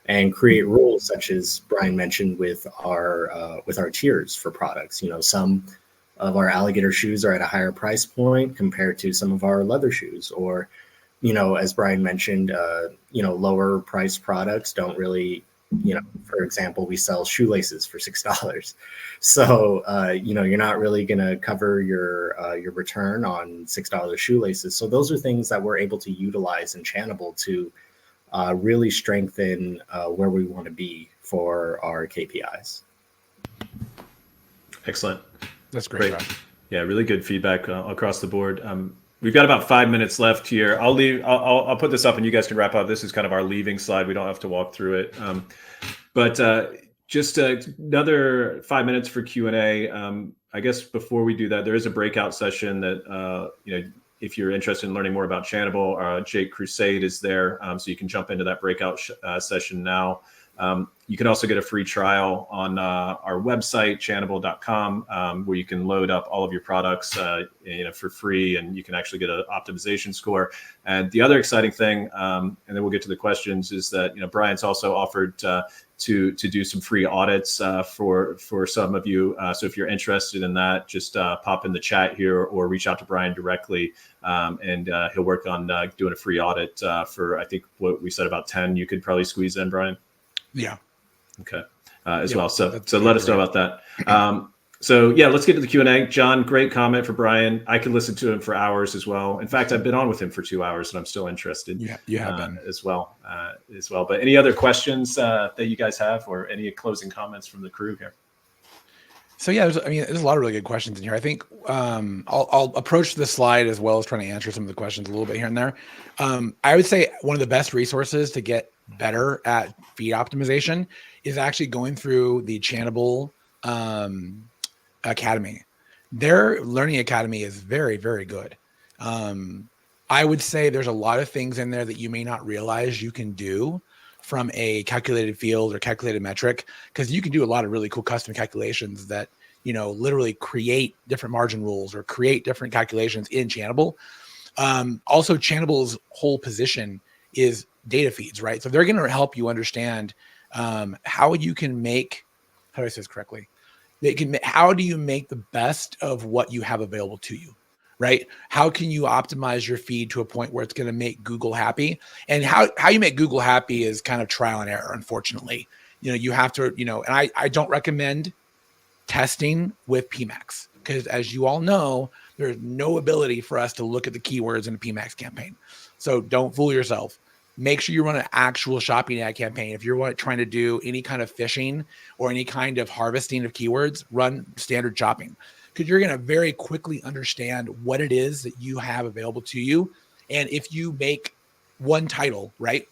and create rules such as Bryan mentioned with our tiers for products. Some of our alligator shoes are at a higher price point compared to some of our leather shoes, or, as Bryan mentioned, lower price products don't really, for example, we sell shoelaces for $6. So, you're not really going to cover your return on $6 shoelaces. So those are things that we're able to utilize in Channable to really strengthen where we want to be for our KPIs. Excellent. That's great. Yeah, really good feedback across the board. We've got about 5 minutes left here. I'll put this up and you guys can wrap up. This is kind of our leaving slide. We don't have to walk through it. But just another 5 minutes for Q&A. I guess before we do that, there is a breakout session that, if you're interested in learning more about Channable, Jake Crusade is there. So you can jump into that breakout session now. You can also get a free trial on our website, channable.com, where you can load up all of your products for free, and you can actually get an optimization score. And the other exciting thing, and then we'll get to the questions, is that Bryan's also offered to do some free audits for some of you. So if you're interested in that, just pop in the chat here or reach out to Bryan directly, and he'll work on doing a free audit for, I think, what we said about 10 you could probably squeeze in, Bryan. Yeah. Okay. As well. So let us know about that. So yeah, let's get to the Q&A. John, great comment for Bryan. I could listen to him for hours as well. In fact, I've been on with him for 2 hours and I'm still interested. Yeah, you have been as well. But any other questions that you guys have, or any closing comments from the crew here? So yeah, there's a lot of really good questions in here. I think I'll approach the slide as well as trying to answer some of the questions a little bit here and there. I would say one of the best resources to get better at feed optimization is actually going through the Channable Academy. Their learning academy is very, very good. I would say there's a lot of things in there that you may not realize you can do from a calculated field or calculated metric, because you can do a lot of really cool custom calculations that, literally create different margin rules or create different calculations in Channable. Also, Channable's whole position is data feeds, right? So they're going to help you understand how you can make, how do I say this correctly? How do you make the best of what you have available to you, right? How can you optimize your feed to a point where it's going to make Google happy? And how you make Google happy is kind of trial and error, unfortunately. You have to, and I don't recommend testing with PMAX, because as you all know, there's no ability for us to look at the keywords in a PMAX campaign. So don't fool yourself. Make sure you run an actual shopping ad campaign. If you're trying to do any kind of fishing or any kind of harvesting of keywords, run standard shopping, because you're going to very quickly understand what it is that you have available to you. And if you make one title, right,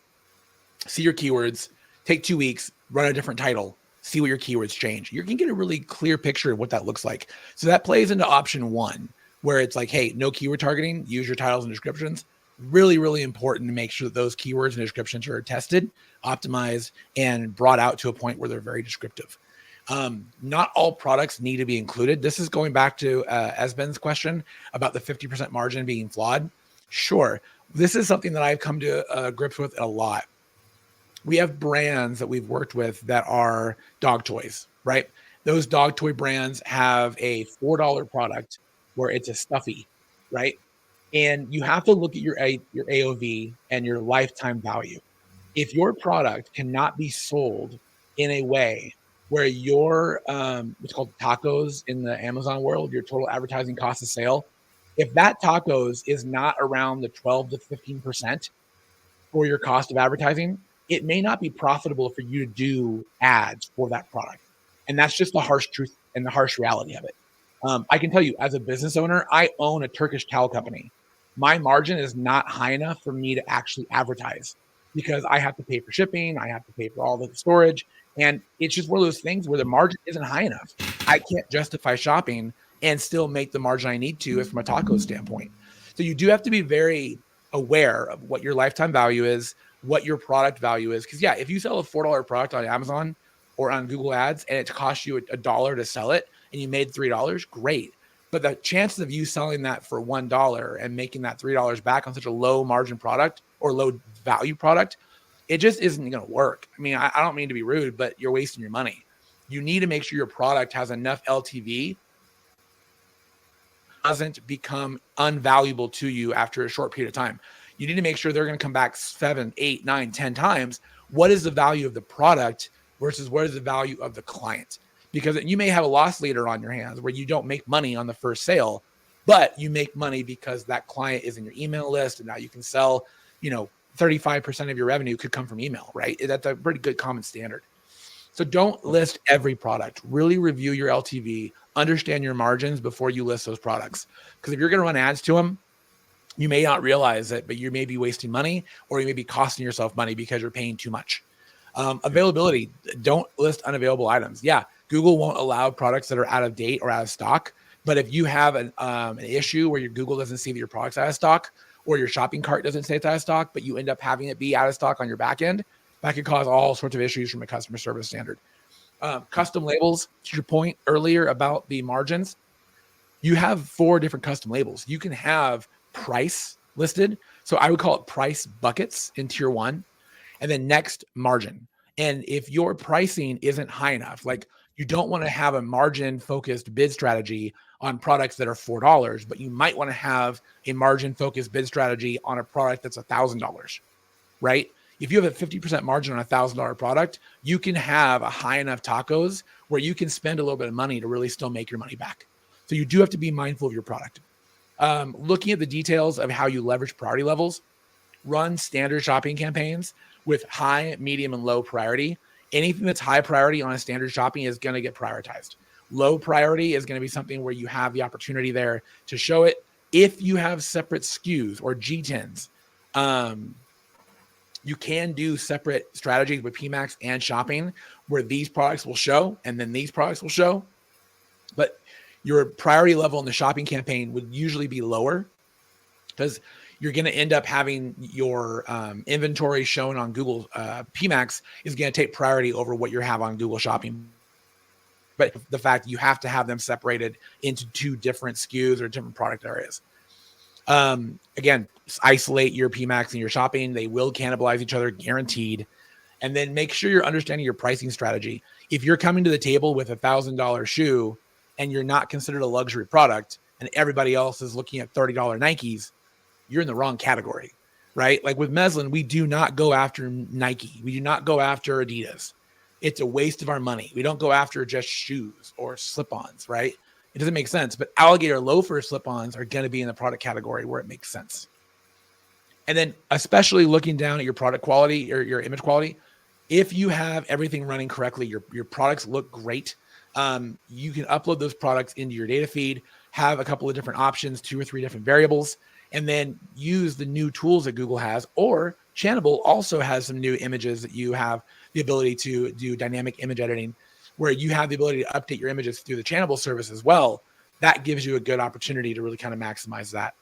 see your keywords, take 2 weeks, run a different title, see what your keywords change, you're going to get a really clear picture of what that looks like. So that plays into option 1, where it's like, hey, no keyword targeting, use your titles and descriptions. Really, really important to make sure that those keywords and descriptions are tested, optimized, and brought out to a point where they're very descriptive. Not all products need to be included. This is going back to Esben's question about the 50% margin being flawed. Sure, this is something that I've come to grips with a lot. We have brands that we've worked with that are dog toys, right? Those dog toy brands have a $4 product where it's a stuffy, right? And you have to look at your AOV and your lifetime value. If your product cannot be sold in a way where your what's called tacos in the Amazon world, your total advertising cost of sale, if that tacos is not around the 12 to 15% for your cost of advertising, it may not be profitable for you to do ads for that product. And that's just the harsh truth and the harsh reality of it. I can tell you, as a business owner, I own a Turkish towel company. My margin is not high enough for me to actually advertise, because I have to pay for shipping, I have to pay for all the storage, and it's just one of those things where the margin isn't high enough. I can't justify shopping and still make the margin I need to from a taco standpoint. So you do have to be very aware of what your lifetime value is, what your product value is. Because if you sell a $4 product on Amazon or on Google Ads and it costs you $1 to sell it and you made $3, great. But the chances of you selling that for $1 and making that $3 back on such a low margin product or low value product, it just isn't going to work. I mean, I don't mean to be rude, but you're wasting your money. You need to make sure your product has enough LTV, doesn't become unvaluable to you after a short period of time. You need to make sure they're going to come back 7, 8, 9, 10 times. What is the value of the product versus what is the value of the client? Because you may have a loss leader on your hands where you don't make money on the first sale, but you make money because that client is in your email list, and now you can sell, 35% of your revenue could come from email, right? That's a pretty good common standard. So don't list every product. Really review your LTV, understand your margins before you list those products. Because if you're going to run ads to them, you may not realize it, but you may be wasting money, or you may be costing yourself money because you're paying too much. Availability, don't list unavailable items. Yeah, Google won't allow products that are out of date or out of stock. But if you have an issue where your Google doesn't see that your product's out of stock, or your shopping cart doesn't say it's out of stock, but you end up having it be out of stock on your back end, that could cause all sorts of issues from a customer service standard. Custom labels, to your point earlier about the margins, you have 4 different custom labels. You can have price listed. So I would call it price buckets in tier 1, and then next margin. And if your pricing isn't high enough, like you don't want to have a margin focused bid strategy on products that are $4, but you might want to have a margin focused bid strategy on a product that's $1,000, right? If you have a 50% margin on a $1,000 product, you can have a high enough tacos where you can spend a little bit of money to really still make your money back. So you do have to be mindful of your product. Looking at the details of how you leverage priority levels, run standard shopping campaigns with high, medium, and low priority. Anything that's high priority on a standard shopping is going to get prioritized. Low priority is going to be something where you have the opportunity there to show it. If you have separate SKUs or G10s, you can do separate strategies with PMax and shopping where these products will show and then these products will show. But your priority level in the shopping campaign would usually be lower because you're going to end up having your inventory shown on Google. PMax is going to take priority over what you have on Google Shopping. But the fact you have to have them separated into 2 different SKUs or different product areas. Again, isolate your PMax and your shopping. They will cannibalize each other, guaranteed. And then make sure you're understanding your pricing strategy. If you're coming to the table with $1,000 shoe and you're not considered a luxury product and everybody else is looking at $30 Nikes, you're in the wrong category, right? Like with Meslin, we do not go after Nike. We do not go after Adidas. It's a waste of our money. We don't go after just shoes or slip-ons, right? It doesn't make sense. But alligator loafer slip-ons are going to be in the product category where it makes sense. And then especially looking down at your product quality or your image quality, if you have everything running correctly, your products look great. You can upload those products into your data feed, have a couple of different options, 2 or 3 different variables, and then use the new tools that Google has. Or Channable also has some new images that you have the ability to do dynamic image editing, where you have the ability to update your images through the Channable service as well. That gives you a good opportunity to really kind of maximize that.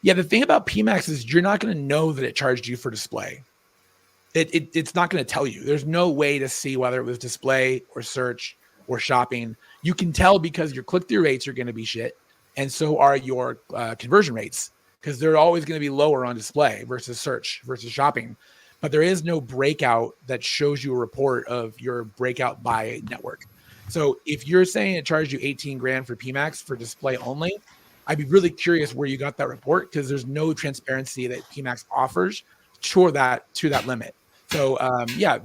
The thing about PMax is you're not going to know that it charged you for display. It's not going to tell you. There's no way to see whether it was display or search or shopping. You can tell because your click-through rates are going to be shit, and so are your conversion rates, because they're always going to be lower on display versus search versus shopping. But there is no breakout that shows you a report of your breakout by network. So if you're saying it charged you 18 grand for PMax for display only, I'd be really curious where you got that report, because there's no transparency that PMax offers to that limit. So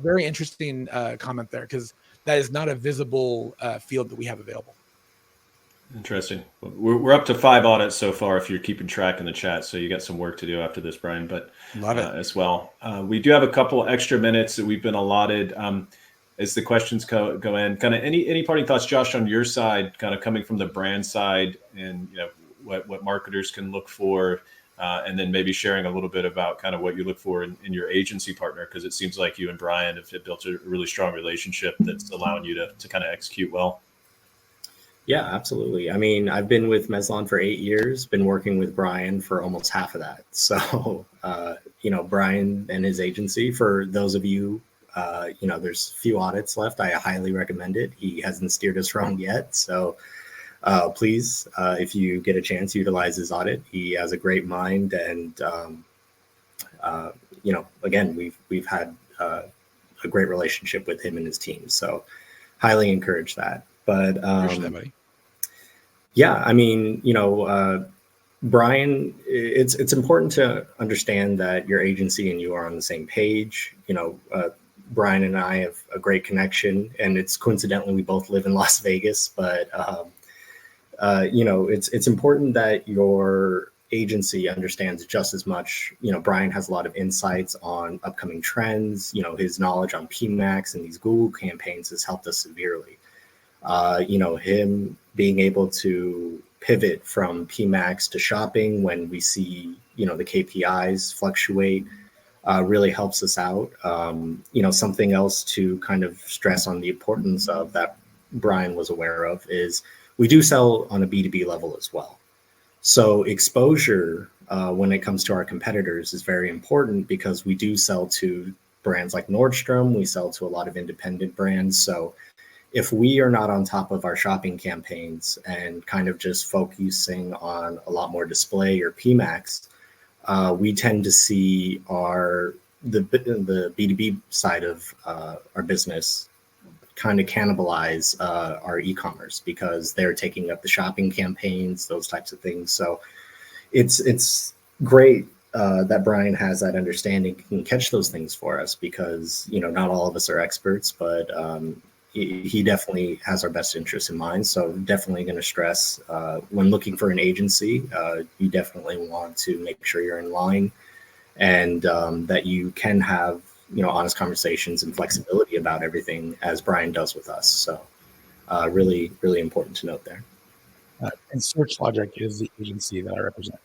very interesting comment there, because that is not a visible field that we have available. Interesting. We're up to 5 audits so far, if you're keeping track in the chat. So you got some work to do after this, Bryan, but love it as well. We do have a couple extra minutes that we've been allotted as the questions go in. Kind of any parting thoughts, Josh, on your side, kind of coming from the brand side, and what marketers can look for, and then maybe sharing a little bit about kind of what you look for in your agency partner, because it seems like you and Bryan have built a really strong relationship that's allowing you to kind of execute well. Yeah, absolutely. I mean, I've been with Meslon for 8 years, been working with Bryan for almost half of that. So, Bryan and his agency, for those of you, there's few audits left. I highly recommend it. He hasn't steered us wrong yet. So please, if you get a chance, utilize his audit. He has a great mind. And, again, we've had a great relationship with him and his team. So highly encourage that. But Appreciate that, buddy. yeah, I mean, Bryan, it's important to understand that your agency and you are on the same page. Bryan and I have a great connection, and it's coincidentally we both live in Las Vegas. But it's important that your agency understands just as much. Bryan has a lot of insights on upcoming trends. His knowledge on PMAX and these Google campaigns has helped us severely. Him being able to pivot from PMAX to shopping when we see, the KPIs fluctuate really helps us out. Something else to kind of stress on the importance of that Bryan was aware of is we do sell on a B2B level as well. So exposure when it comes to our competitors is very important because we do sell to brands like Nordstrom. We sell to a lot of independent brands. So if we are not on top of our shopping campaigns and kind of just focusing on a lot more display or PMAX, we tend to see the B2B side of our business kind of cannibalize our e-commerce because they're taking up the shopping campaigns, those types of things. So it's great that Bryan has that understanding, can catch those things for us because, not all of us are experts, but he definitely has our best interests in mind. So definitely going to stress when looking for an agency, you definitely want to make sure you're in line and that you can have, honest conversations and flexibility about everything as Bryan does with us. So really, really important to note there. And Search Logic is the agency that I represent.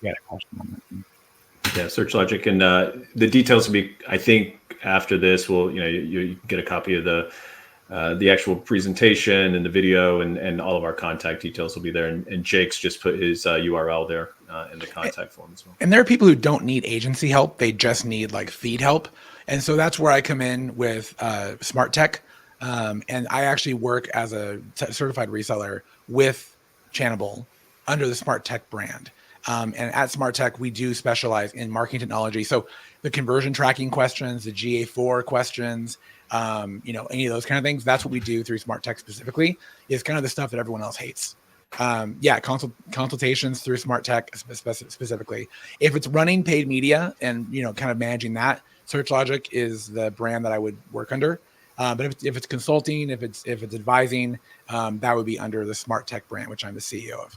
Yeah, question on that. Yeah, Search Logic, and the details will be, I think, after this. You get a copy of the actual presentation and the video, and all of our contact details will be there. And Jake's just put his URL there in the contact form as well. And there are people who don't need agency help; they just need like feed help. And so that's where I come in with Smart Tech, and I actually work as a certified reseller with Channable under the Smart Tech brand. And at Smart Tech, we do specialize in marketing technology. So the conversion tracking questions, the GA4 questions, any of those kind of things, that's what we do through Smart Tech specifically, is kind of the stuff that everyone else hates. Consultations through Smart Tech specifically. If it's running paid media and, kind of managing that, Search Logic is the brand that I would work under. But if it's consulting, if it's advising, that would be under the Smart Tech brand, which I'm the CEO of.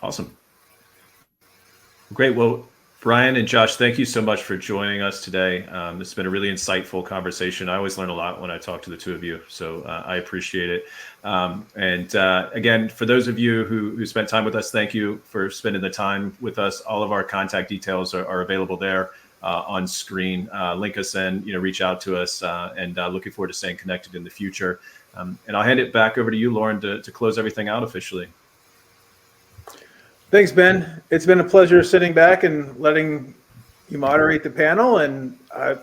Awesome. Great. Well, Bryan and Josh, thank you so much for joining us today. This has been a really insightful conversation. I always learn a lot when I talk to the two of you, so I appreciate it. And again, for those of you who spent time with us, thank you for spending the time with us. All of our contact details are available there on screen. Link us in, reach out to us, and looking forward to staying connected in the future. And I'll hand it back over to you, Lauren, to close everything out officially. Thanks, Ben. It's been a pleasure sitting back and letting you moderate the panel. And I,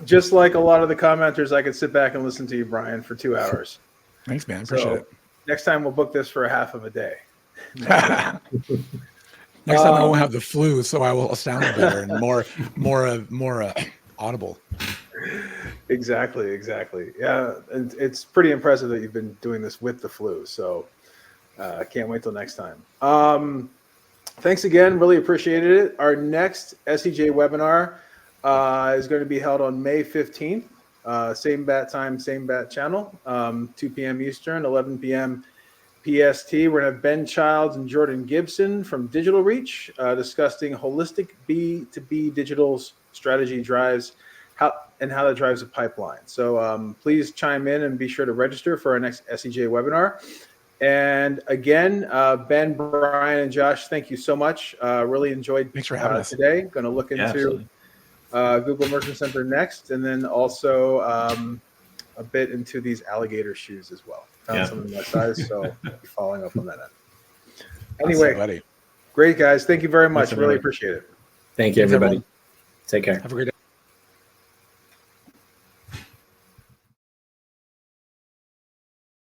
just like a lot of the commenters, I could sit back and listen to you, Bryan, for 2 hours. Thanks, man. Appreciate it. Next time we'll book this for a half of a day. Next time I won't have the flu, so I will sound better and more audible. Exactly. Yeah, and it's pretty impressive that you've been doing this with the flu. So I can't wait till next time. Thanks again. Really appreciated it. Our next SEJ webinar is going to be held on May 15th. Same bat time, same bat channel, 2 p.m. Eastern, 11 p.m. PST. We're going to have Ben Childs and Jordan Gibson from Digital Reach discussing holistic B2B digital strategy drives, how that drives a pipeline. So please chime in and be sure to register for our next SEJ webinar. And again, Ben, Bryan, and Josh, thank you so much. Really enjoyed Thanks for having us today. Going to look into Google Merchant Center next, and then also a bit into these alligator shoes as well. Found some in my size, so I'll be following up on that end. Anyway, Awesome, buddy. great guys. Thank you very much. Thanks, Really everyone. appreciate it. Thank you, Thanks, everybody. everyone. Take care. Have a great day.